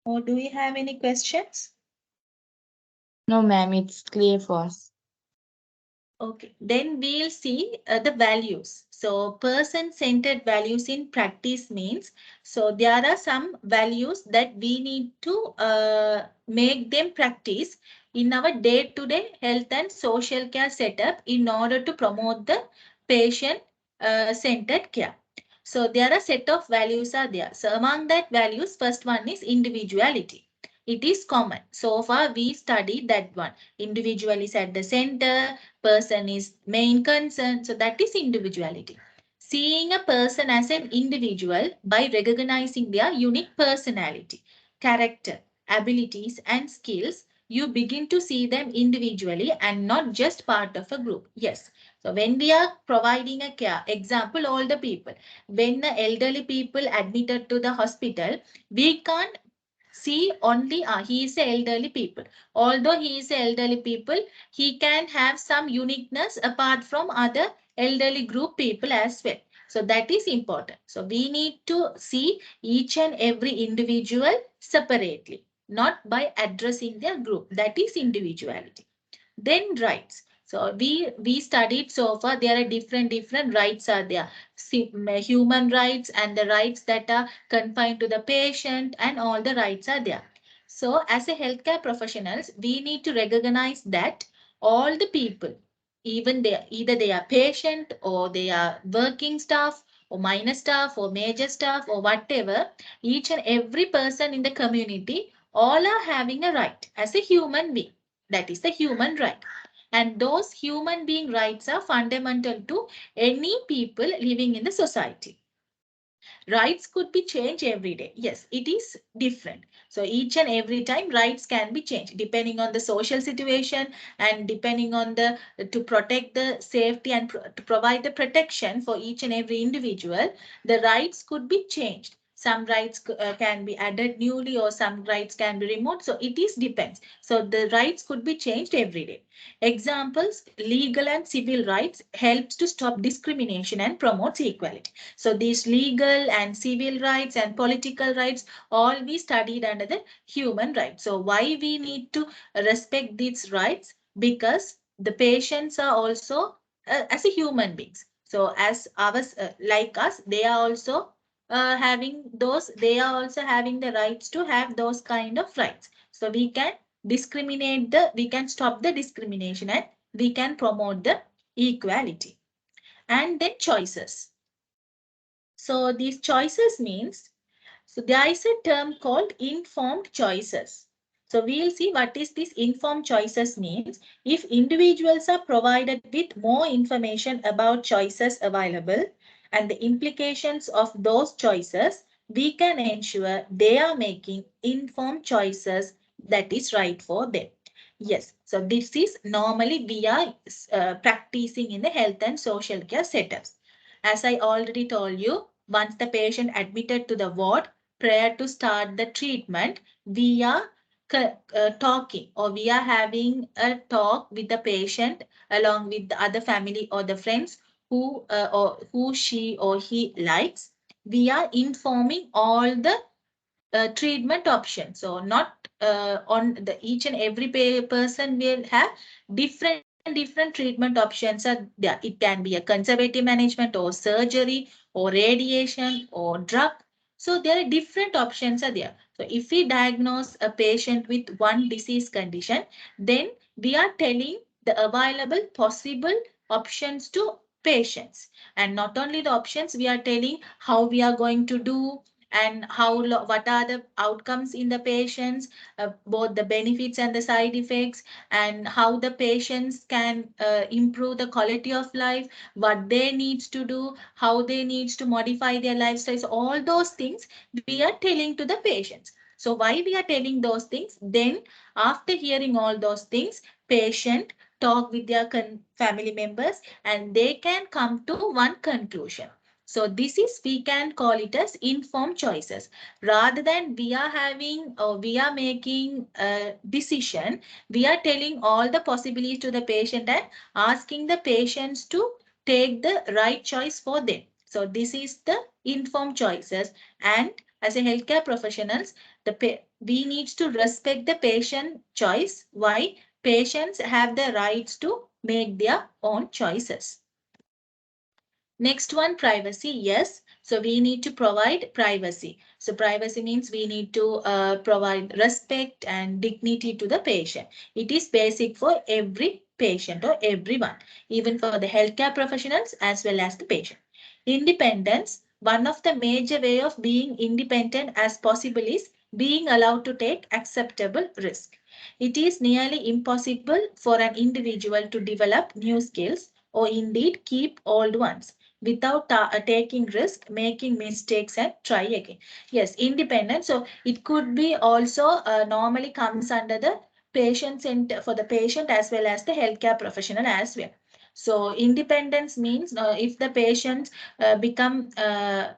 Or do you have any questions? No, ma'am, it's clear for us. Okay, then we'll see the values. So person-centered values in practice means, so there are some values that we need to make them practice in our day-to-day health and social care setup in order to promote the patient-centered care. So there are set of values are there. So among that values, first one is individuality. It is common. So far we studied that one. Individual is at the center, person is main concern. So that is individuality. Seeing a person as an individual by recognizing their unique personality, character, abilities and skills, you begin to see them individually and not just part of a group. Yes. So when we are providing a care, example, all the people, when the elderly people admitted to the hospital, we can't see only he is a elderly people. Although he is a elderly people, he can have some uniqueness apart from other elderly group people as well. So that is important. So we need to see each and every individual separately, not by addressing their group. That is individuality. Then rights. So we studied so far there are different rights are there. Human rights and the rights that are confined to the patient and all the rights are there. So as a healthcare professionals, we need to recognize that all the people, even they either they are patient or they are working staff or minor staff or major staff or whatever, each and every person in the community, all are having a right as a human being. That is the human right. And those human being rights are fundamental to any people living in the society. Rights could be changed every day. Yes, it is different. So each and every time rights can be changed depending on the social situation and depending on the to protect the safety and to provide the protection for each and every individual, the rights could be changed. Some rights can be added newly or some rights can be removed. So it is depends. So the rights could be changed every day. Examples, legal and civil rights helps to stop discrimination and promotes equality. So these legal and civil rights and political rights all we studied under the human rights. So why we need to respect these rights? Because the patients are also as a human beings. So as ours like us, they are also they are also having the rights to have those kind of rights. So we can stop the discrimination and we can promote the equality. And then choices. So these choices means, so there is a term called informed choices. So we'll see what is this informed choices means. If individuals are provided with more information about choices available and the implications of those choices, we can ensure they are making informed choices that is right for them. Yes, so this is normally we are practicing in the health and social care setups. As I already told you, once the patient admitted to the ward, prior to start the treatment, we are talking, or we are having a talk with the patient along with the other family or the friends who she or he likes. We are informing all the treatment options. So not on the each and every person will have different treatment options are there. It can be a conservative management or surgery or radiation or drug. So there are different options are there. So if we diagnose a patient with one disease condition, then we are telling the available possible options to patients. And not only the options, we are telling how we are going to do, and what are the outcomes in the patients, both the benefits and the side effects, and how the patients can improve the quality of life, what they needs to do, how they needs to modify their lifestyles. All those things we are telling to the patients. So why we are telling those things? Then after hearing all those things, patient talk with their family members, and they can come to one conclusion. So this is, we can call it as informed choices. Rather than we are having or we are making a decision, we are telling all the possibilities to the patient and asking the patients to take the right choice for them. So this is the informed choices. And as a healthcare professionals, we need to respect the patient choice. Why? Patients have the rights to make their own choices. Next one, privacy. Yes. So we need to provide privacy. So privacy means we need to provide respect and dignity to the patient. It is basic for every patient or everyone, even for the healthcare professionals as well as the patient. Independence. One of the major way of being independent as possible is being allowed to take acceptable risk. It is nearly impossible for an individual to develop new skills or indeed keep old ones without taking risk, making mistakes and try again. Yes, independence. So it could be also normally comes under the patient center for the patient as well as the healthcare professional as well. So independence means if the patient become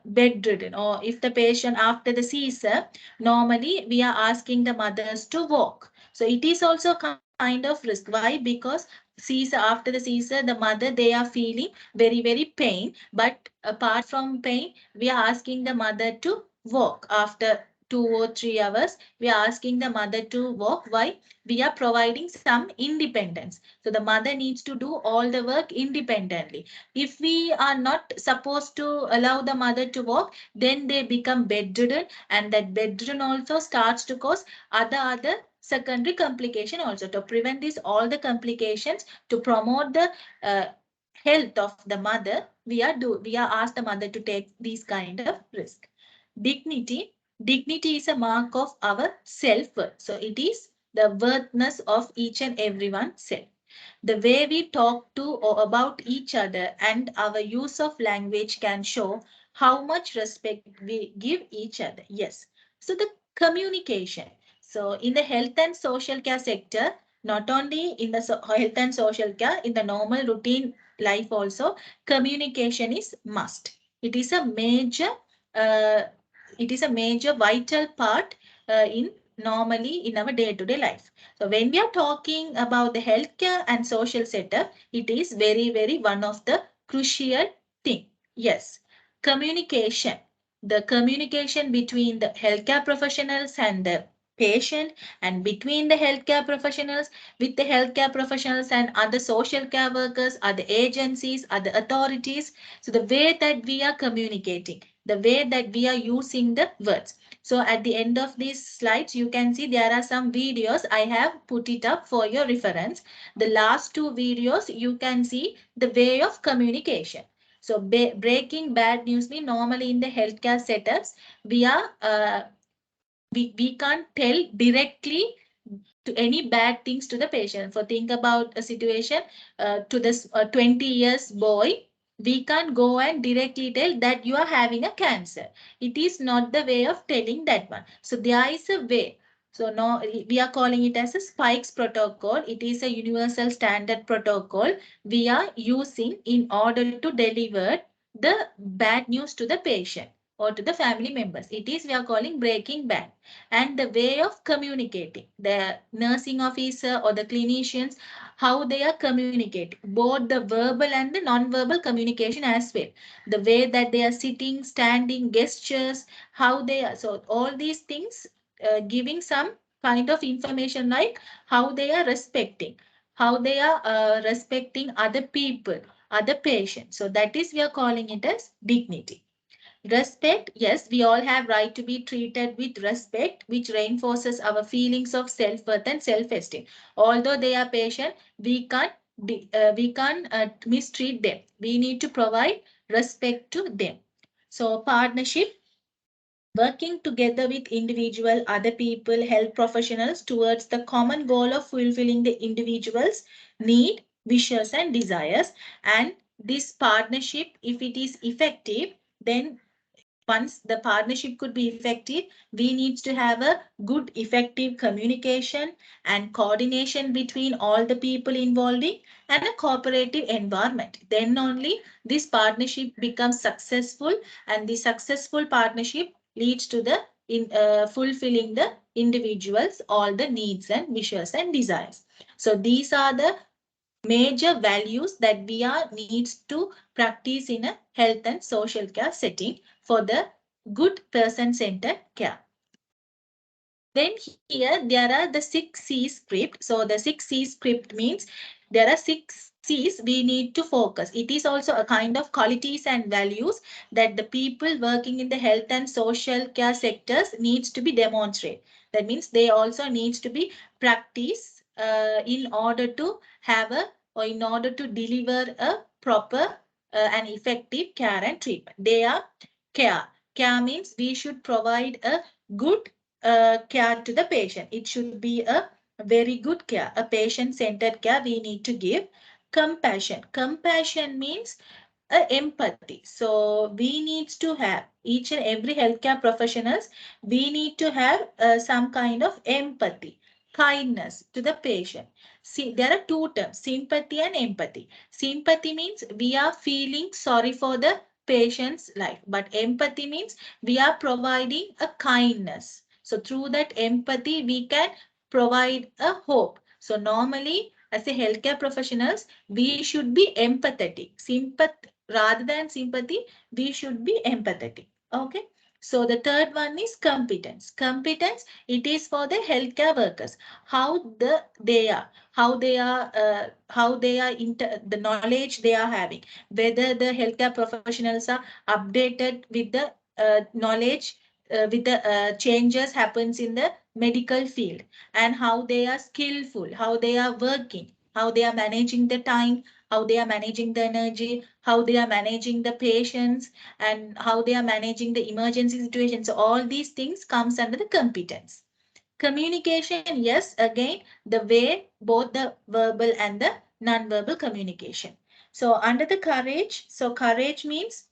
bedridden, or if the patient after the seizure, normally we are asking the mothers to walk. So it is also kind of risk. Why? Because seizure, after the seizure, the mother, they are feeling very pain, but apart from pain, we are asking the mother to walk after 2 or 3 hours. We are asking the mother to walk. Why? We are providing some independence. So the mother needs to do all the work independently. If we are not supposed to allow the mother to walk, then they become bedridden, and that bedridden also starts to cause other secondary complication also. To prevent this all the complications, to promote the uh, health of the mother, we are asked the mother to take these kind of risk. Dignity. Dignity is a mark of our self-worth. So it is the worthness of each and everyone self. The way we talk to or about each other and our use of language can show how much respect we give each other. Yes. So the communication. So in the health and social care sector, not only in the health and social care, in the normal routine life also, communication is must. It is a major, uh, it is a major vital part in normally in our day-to-day life. So when we are talking about the healthcare and social setup, it is very one of the crucial thing. Yes, communication. The communication between the healthcare professionals and the patient, and between the healthcare professionals with the healthcare professionals and other social care workers, other agencies, other authorities. So the way that we are communicating, the way that we are using the words. So at the end of these slides, you can see there are some videos. I have put it up for your reference. The last two videos, you can see the way of communication. So breaking bad news means normally in the healthcare setups, we are we can't tell directly to any bad things to the patient. For think about a situation to this 20 years boy, we can't go and directly tell that you are having a cancer. It is not the way of telling that one. So there is a way. So now we are calling it as a spikes protocol. It is a universal standard protocol we are using in order to deliver the bad news to the patient or to the family members. It is we are calling breaking bad. And the way of communicating, the nursing officer or the clinicians, how they are communicating, both the verbal and the non-verbal communication as well. The way that they are sitting, standing, gestures, how they are. So all these things giving some kind of information like how they are respecting, how they are respecting other people, other patients. So that is we are calling it as dignity. Respect, yes, we all have right to be treated with respect, which reinforces our feelings of self-worth and self-esteem. Although they are patient, we can't mistreat them. We need to provide respect to them. So partnership, working together with individual, other people, health professionals towards the common goal of fulfilling the individual's need, wishes and desires. And this partnership, if it is effective, then once the partnership could be effective, we need to have a good effective communication and coordination between all the people involving and a cooperative environment. Then only this partnership becomes successful, and the successful partnership leads to the in fulfilling the individuals all the needs and wishes and desires. So these are the major values that we are needs to practice in a health and social care setting for the good person-centered care. Then here there are the 6C script. So the 6C script means there are 6Cs we need to focus. It is also a kind of qualities and values that the people working in the health and social care sectors needs to be demonstrated. That means they also needs to be practiced in order to have a or in order to deliver a proper and effective care and treatment. They are care. Care means we should provide a good care to the patient. It should be a very good care, a patient-centered care we need to give. Compassion. Compassion means empathy. So we need to have each and every healthcare professionals, we need to have some kind of empathy, kindness to the patient. See, there are two terms, sympathy and empathy. Sympathy means we are feeling sorry for the patient's life, but empathy means we are providing a kindness. So through that empathy, we can provide a hope. So normally, as a healthcare professionals, we should be empathetic. Rather than sympathy, we should be empathetic. Okay. So the third one is competence. Competence, it is for the healthcare workers. How they are the knowledge they are having. Whether the healthcare professionals are updated with the knowledge with the changes happens in the medical field, and how they are skillful, how they are working, how they are managing the time, how they are managing the energy, how they are managing the patients, and how they are managing the emergency situations. So all these things comes under the competence. Communication, yes, again, the way both the verbal and the non-verbal communication. So under the courage, so courage means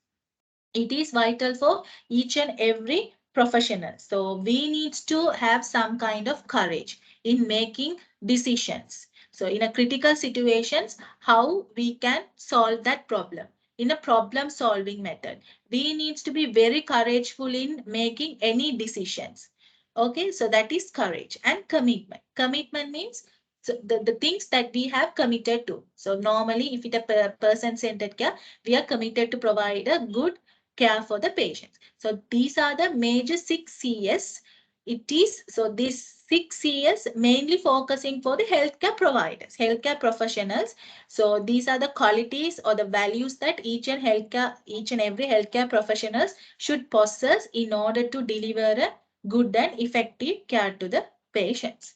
it is vital for each and every professional. So we need to have some kind of courage in making decisions. So in a critical situations, how we can solve that problem in a problem solving method. We need to be very courageful in making any decisions. Okay, so that is courage and commitment. Commitment means so the things that we have committed to. So normally, if it a person-centered care, we are committed to provide a good care for the patients. So these are the major 6 Cs. It is so these 6 Cs mainly focusing for the healthcare providers, healthcare professionals. So these are the qualities or the values that each and every healthcare professionals should possess in order to deliver a good and effective care to the patients.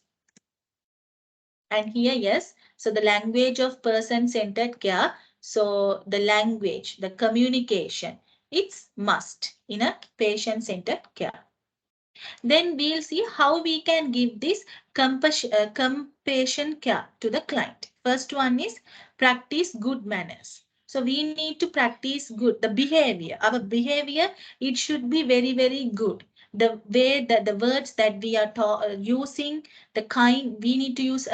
And here, yes, so the language of person-centered care. So the language, the communication, it's must in a patient-centered care. Then we'll see how we can give this compassion care to the client. First one is practice good manners. So we need to practice good, the behavior. Our behavior, it should be very, very good. The way that the words that we are using, the kind, we need to use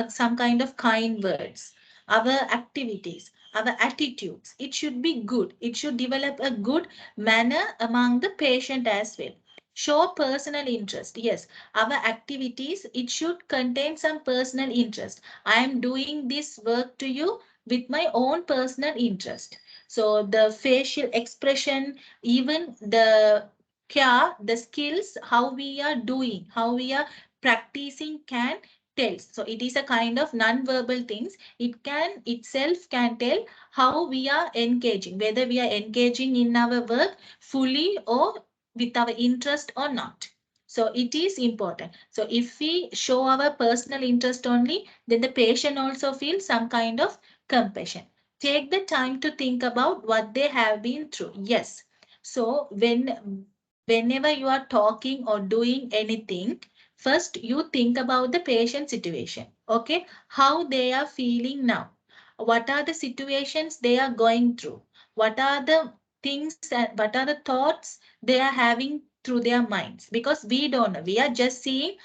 some kind of kind words. Our activities, our attitudes. It should be good. It should develop a good manner among the patient as well. Show personal interest. Yes, our activities, it should contain some personal interest. I am doing this work to you with my own personal interest. So the facial expression, even the care, the skills, how we are doing, how we are practicing can tell. So it is a kind of non-verbal things. It can itself can tell how we are engaging, whether we are engaging in our work fully or with our interest or not. So it is important. So if we show our personal interest only, then the patient also feels some kind of compassion. Take the time to think about what they have been through. Yes. So whenever you are talking or doing anything, first you think about the patient situation. Okay, how they are feeling now, what are the situations they are going through, what are the things and what are the thoughts they are having through their minds, because we don't know, we are just seeing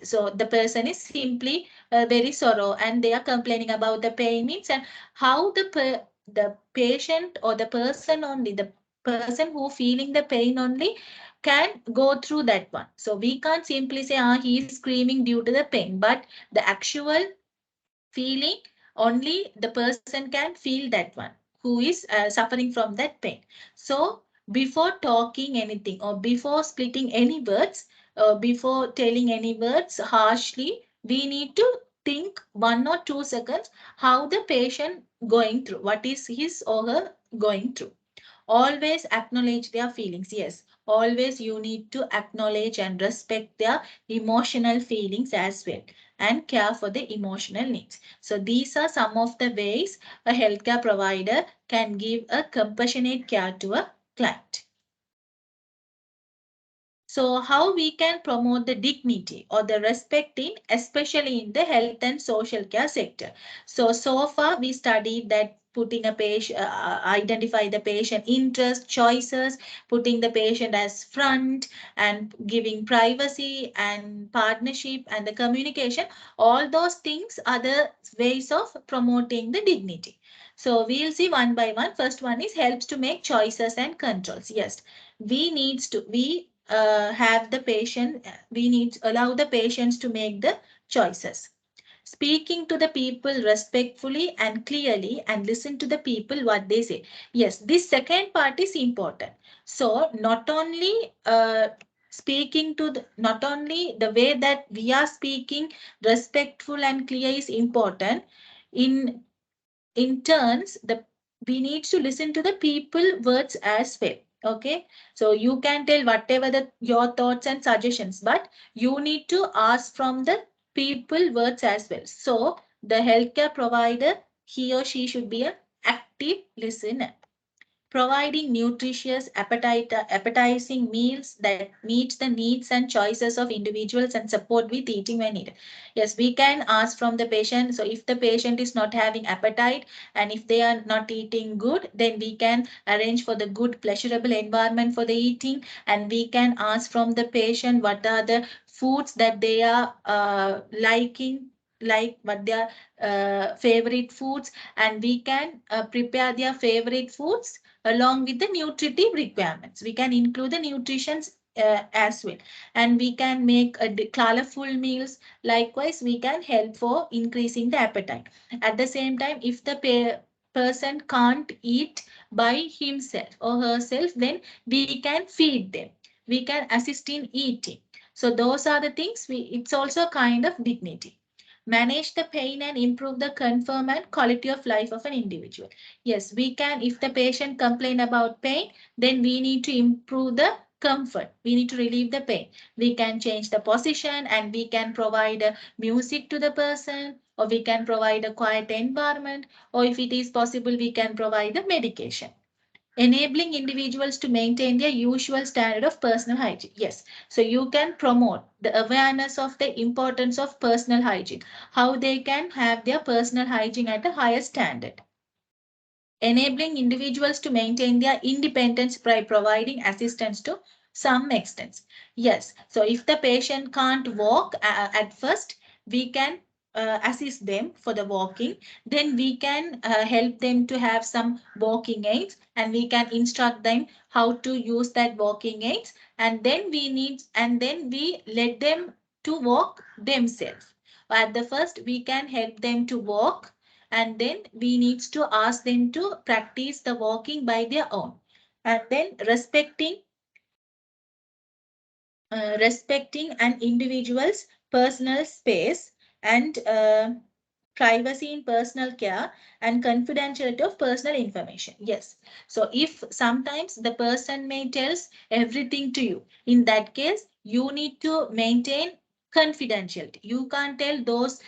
so the person is simply very sorrow and they are complaining about the pain means, and how the patient or the person only, the person who feeling the pain only can go through that one. So we can't simply say he is screaming due to the pain, but the actual feeling, only the person can feel that one who is suffering from that pain. So before talking anything or before splitting any words, before telling any words harshly, we need to think 1 or 2 seconds how the patient going through, what is his or her going through. Always acknowledge their feelings. Yes, always you need to acknowledge and respect their emotional feelings as well, and care for the emotional needs. So these are some of the ways a healthcare provider can give a compassionate care to a client. So how we can promote the dignity or the respect in, especially in the health and social care sector. So far we studied that putting a patient, identify the patient interest, choices, putting the patient as front, and giving privacy and partnership and the communication. All those things are the ways of promoting the dignity. So we'll see one by one. First one is helps to make choices and controls. Yes, we have the patient, we need to allow the patients to make the choices. Speaking to the people respectfully and clearly, and listen to the people what they say. Yes, this second part is important. So not only speaking to the, not only the way that we are speaking respectful and clear is important, in turns the we need to listen to the people words as well. Okay, so you can tell whatever the your thoughts and suggestions, but you need to ask from the people words as well. So the healthcare provider, he or she should be an active listener, providing nutritious, appetizing meals that meet the needs and choices of individuals and support with eating when needed. Yes, we can ask from the patient. So if the patient is not having appetite and if they are not eating good, then we can arrange for the good pleasurable environment for the eating, and we can ask from the patient what are the foods that they are liking, like what their favorite foods, and we can prepare their favorite foods along with the nutritive requirements. We can include the nutrition as well, and we can make a colorful meals. Likewise, we can help for increasing the appetite. At the same time, if the person can't eat by himself or herself, then we can feed them. We can assist in eating. So those are the things it's also a kind of dignity. Manage the pain and improve the comfort and quality of life of an individual. Yes, we can, if the patient complain about pain, then we need to improve the comfort. We need to relieve the pain. We can change the position and we can provide music to the person, or we can provide a quiet environment, or if it is possible, we can provide the medication. Enabling individuals to maintain their usual standard of personal hygiene. Yes, so you can promote the awareness of the importance of personal hygiene, how they can have their personal hygiene at a higher standard. Enabling individuals to maintain their independence by providing assistance to some extent. Yes, so if the patient can't walk at first, we can assist them for the walking. Then we can help them to have some walking aids, and we can instruct them how to use that walking aids. And then we let them to walk themselves. At the first, we can help them to walk, and then we need to ask them to practice the walking by their own. And then respecting an individual's personal space and privacy in personal care and confidentiality of personal information. Yes. So if sometimes the person may tells everything to you, in that case, you need to maintain confidentiality. You can't tell those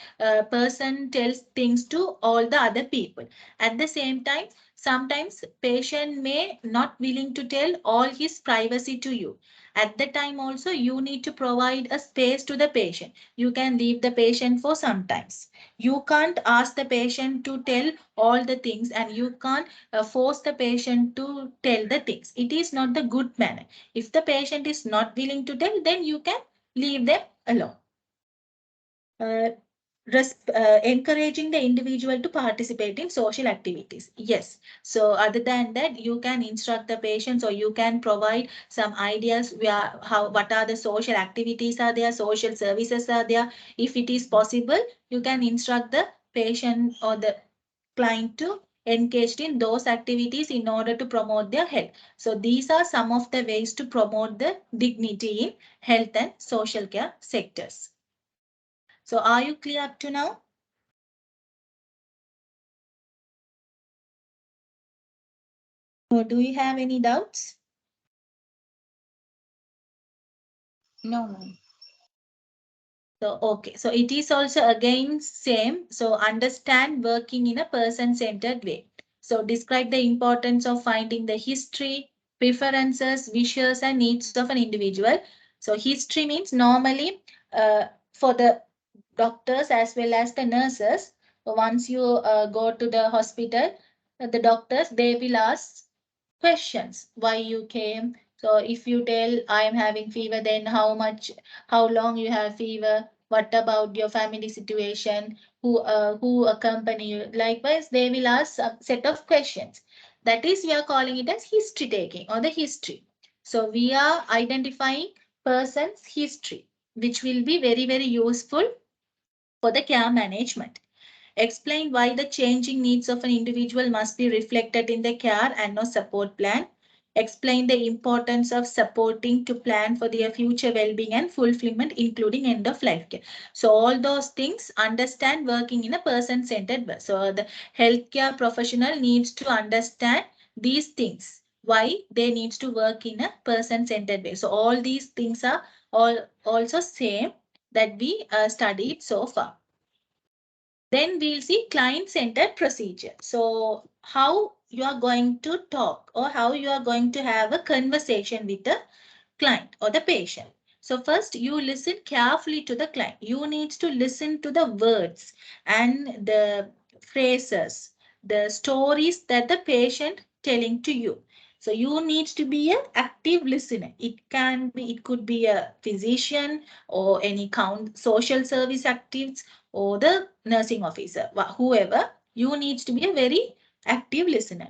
person tells things to all the other people. At the same time, sometimes patient may not willing to tell all his privacy to you. At the time also, you need to provide a space to the patient. You can leave the patient for some times. You can't ask the patient to tell all the things, and you can't force the patient to tell the things. It is not the good manner. If the patient is not willing to tell, then you can leave them alone. Uh, Encouraging the individual to participate in social activities. Yes. So other than that, you can instruct the patients, or you can provide some ideas where what are the social activities are there, social services are there. If it is possible, you can instruct the patient or the client to engage in those activities in order to promote their health. So these are some of the ways to promote the dignity in health and social care sectors. So are you clear up to now? Or do you have any doubts? No, ma'am. So, okay. So it is also again same. So understand working in a person-centered way. So describe the importance of finding the history, preferences, wishes, and needs of an individual. So history means normally for the doctors as well as the nurses, once you go to the hospital, the doctors, they will ask questions. Why you came? So if you tell I am having fever, then how long you have fever? What about your family situation? Who accompany you? Likewise, they will ask a set of questions. That is, we are calling it as history taking or the history. So we are identifying person's history, which will be very, very useful for the care management. Explain why the changing needs of an individual must be reflected in the care and no support plan. Explain the importance of supporting to plan for their future well-being and fulfillment, including end-of-life care. So all those things, understand working in a person-centered way. So the healthcare professional needs to understand these things, why they needs to work in a person-centered way. So all these things are all also same that we studied so far. Then we'll see client-centered procedure. So how you are going to talk, or how you are going to have a conversation with the client or the patient. So first you listen carefully to the client. You need to listen to the words and the phrases, the stories that the patient telling to you. So you need to be an active listener. It could be a physician or any social service actives or the nursing officer, whoever, you need to be a very active listener.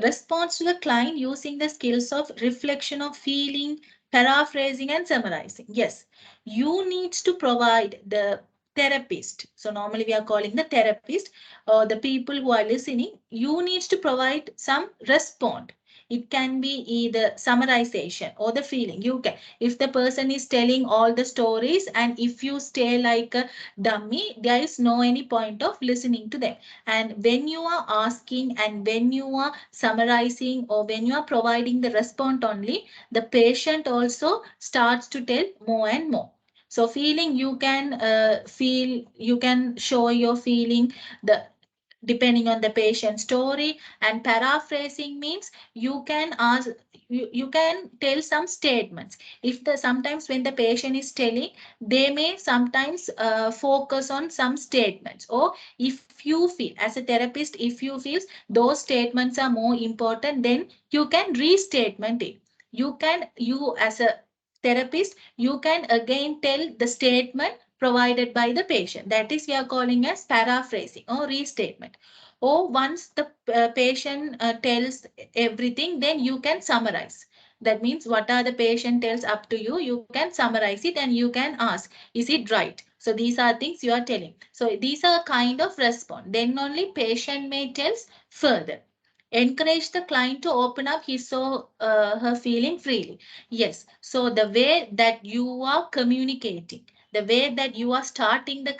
Response to the client using the skills of reflection of feeling, paraphrasing and summarizing. Yes, you need to provide the therapist. So normally we are calling the therapist or the people who are listening. You need to provide some response. It can be either summarization or the feeling. You can, if the person is telling all the stories and if you stay like a dummy, there is no any point of listening to them. And when you are asking and when you are summarizing or when you are providing the response only, the patient also starts to tell more and more. So feeling, you can you can show your feeling the depending on the patient story. And paraphrasing means you can ask, you can tell some statements. If the sometimes when the patient is telling, they may sometimes focus on some statements, or if you feel as a therapist, if you feel those statements are more important, then you can restatement it. You as a therapist, you can again tell the statement provided by the patient. That is we are calling as paraphrasing or restatement. Or once the patient tells everything, then you can summarize. That means what are the patient tells up to you, you can summarize it and you can ask, is it right? So these are things you are telling. So these are kind of response. Then only patient may tells further. Encourage the client to open up his or her feeling freely. Yes. So the way that you are communicating, the way that you are starting the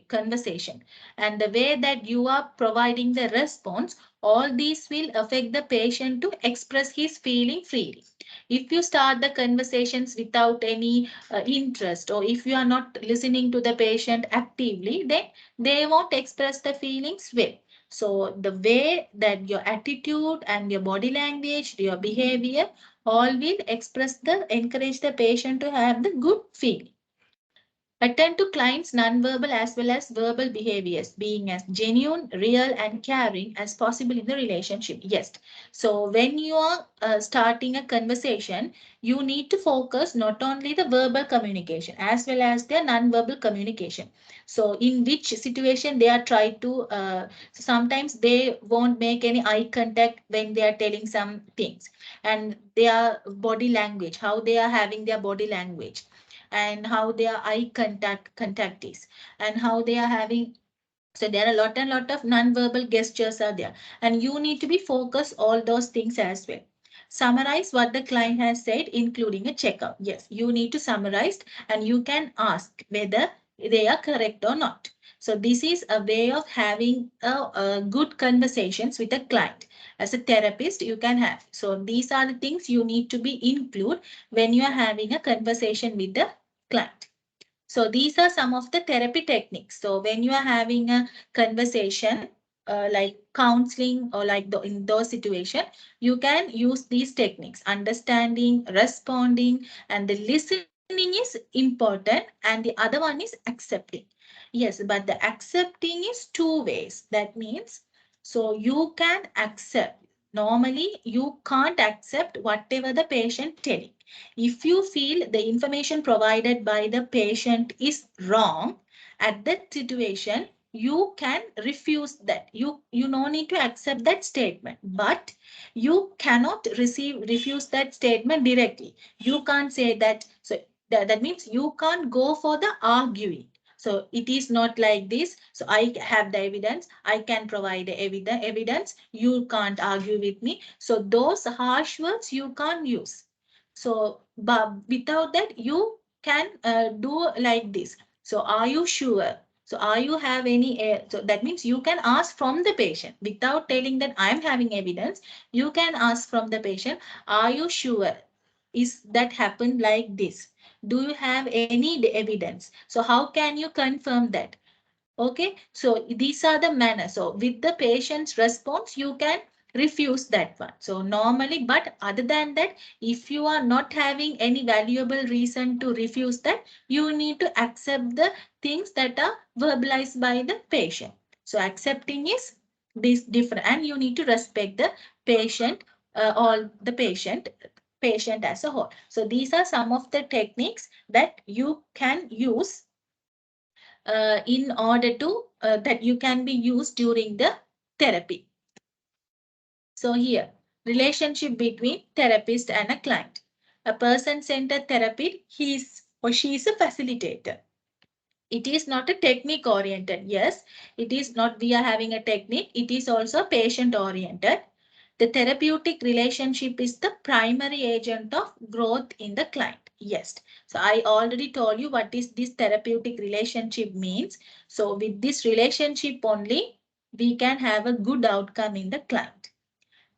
conversation, and the way that you are providing the response, all these will affect the patient to express his feeling freely. If you start the conversations without any interest, or if you are not listening to the patient actively, then they won't express the feelings well. So the way that your attitude and your body language, your behavior, all will encourage the patient to have the good feeling. Attend to clients' nonverbal as well as verbal behaviors, being as genuine, real, and caring as possible in the relationship. Yes. So when you are starting a conversation, you need to focus not only the verbal communication as well as their nonverbal communication. So in which situation they are trying to, sometimes they won't make any eye contact when they are telling some things, and their body language, how they are having their body language, and how their eye contact is, and how they are having. So there are a lot of non-verbal gestures are there, and you need to be focused all those things as well. Summarize what the client has said, including a checkout. Yes, you need to summarize, and you can ask whether they are correct or not. So this is a way of having a good conversations with a client. As a therapist, you can have. So these are the things you need to be include when you are having a conversation with the client. So these are some of the therapy techniques. So when you are having a conversation, like counseling or like in those situations, you can use these techniques. Understanding, responding, and the listening is important. And the other one is accepting. Yes, but the accepting is two ways. That means, so you can accept. Normally, you can't accept whatever the patient telling. If you feel the information provided by the patient is wrong, at that situation, you can refuse that. You no need to accept that statement, but you cannot refuse that statement directly. You can't say that. So that means you can't go for the arguing. So it is not like this. So I have the evidence. I can provide the evidence. You can't argue with me. So those harsh words you can't use. So, but without that, you can do like this. So, are you sure? So, are you have any? So that means you can ask from the patient without telling that I am having evidence. You can ask from the patient, are you sure? Is that happened like this? Do you have any evidence? So, how can you confirm that? Okay, so these are the manners. So with the patient's response, you can refuse that one. So normally, but other than that, if you are not having any valuable reason to refuse that, you need to accept the things that are verbalized by the patient. So accepting is this different, and you need to respect the patient, all the patient as a whole. So these are some of the techniques that you can use in order to that you can be used during the therapy. So here, relationship between therapist and a client. A person-centered therapy, he is or she is a facilitator. It is not a technique oriented. Yes, it is not we are having a technique. It is also patient oriented. The therapeutic relationship is the primary agent of growth in the client. Yes. So I already told you what is this therapeutic relationship means. So with this relationship only, we can have a good outcome in the client.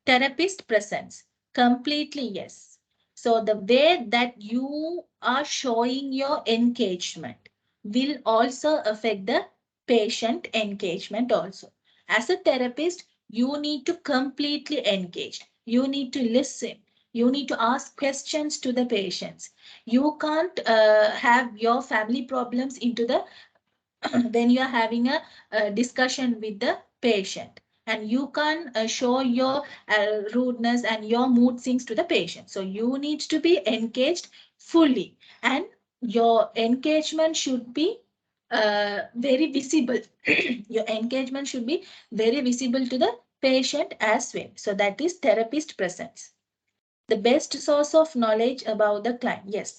Therapist presence. Completely yes. So the way that you are showing your engagement will also affect the patient engagement also. As a therapist, you need to completely engage. You need to listen. You need to ask questions to the patients. You can't have your family problems into the when you are having a discussion with the patient, and you can show your rudeness and your mood swings to the patient. So you need to be engaged fully, and your engagement should be very visible. Your engagement should be very visible to the patient as well. So that is therapist presence. The best source of knowledge about the client. Yes,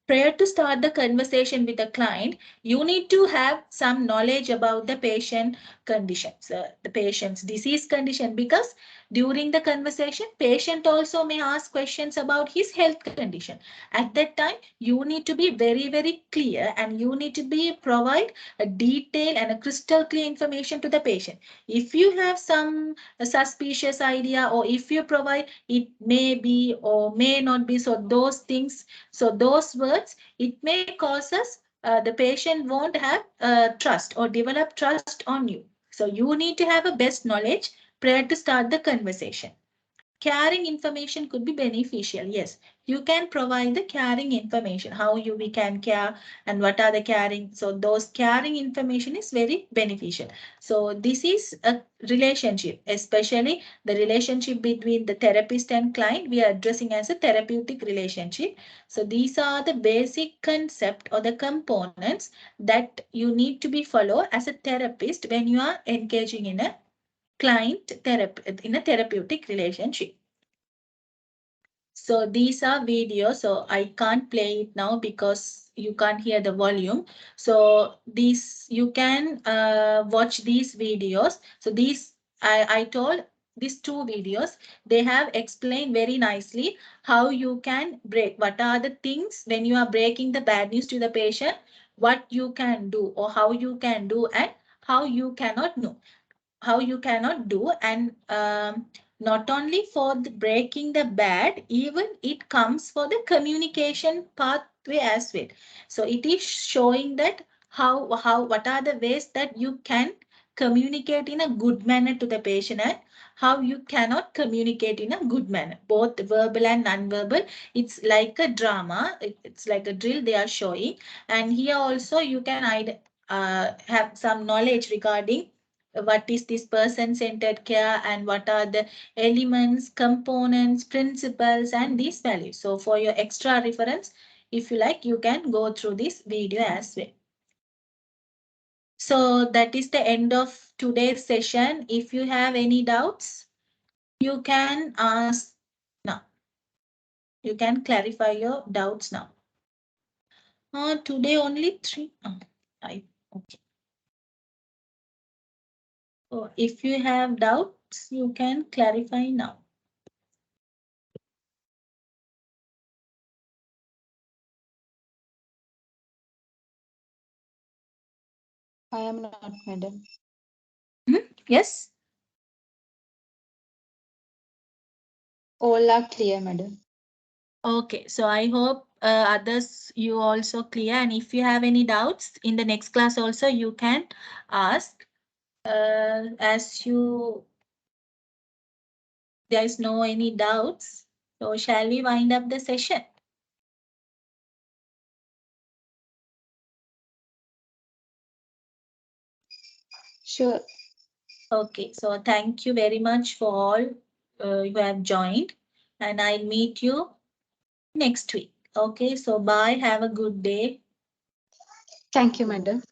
prior to start the conversation with the client, you need to have some knowledge about the patient conditions, the patient's disease condition, because during the conversation, patient also may ask questions about his health condition. At that time, you need to be very, very clear, and you need to be provide a detailed and a crystal clear information to the patient. If you have some suspicious idea, or if you provide it may be or may not be, so those things, so those words, it may cause us, the patient won't have trust or develop trust on you. So you need to have a best knowledge prior to start the conversation. Caring information could be beneficial. Yes, you can provide the caring information, how we can care and what are the caring. So those caring information is very beneficial. So this is a relationship, especially the relationship between the therapist and client. We are addressing as a therapeutic relationship. So these are the basic concept or the components that you need to be follow as a therapist when you are engaging in a client therapy in a therapeutic relationship. So these are videos. So I can't play it now because you can't hear the volume. So these you can watch these videos. So these I told these two videos, they have explained very nicely how you can break. What are the things when you are breaking the bad news to the patient? What you can do or how you can do and how you cannot know, how you cannot do. And not only for the breaking the bad, even it comes for the communication pathway as well. So it is showing that how what are the ways that you can communicate in a good manner to the patient, and how you cannot communicate in a good manner, both verbal and non-verbal. It's like a drama, it's like a drill they are showing. And here also you can have some knowledge regarding what is this person-centered care and what are the elements, components, principles, and these values. So for your extra reference, if you like, you can go through this video as well. So that is the end of today's session. If you have any doubts, you can ask now. You can clarify your doubts now. Today only three. Okay. So if you have doubts, you can clarify now. I am not, madam. Yes. All are clear, madam. Okay, so I hope others you also clear, and if you have any doubts in the next class also you can ask. As you there is no any doubts, so shall we wind up the session? Sure. Okay, so thank you very much for all who have joined, and I'll meet you next week. Okay, so bye. Have a good day. Thank you, madam.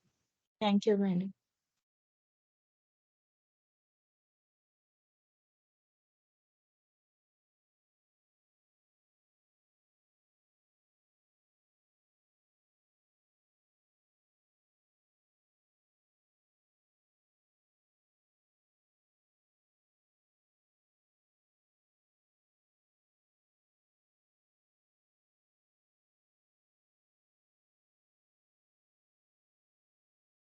Thank you, madam.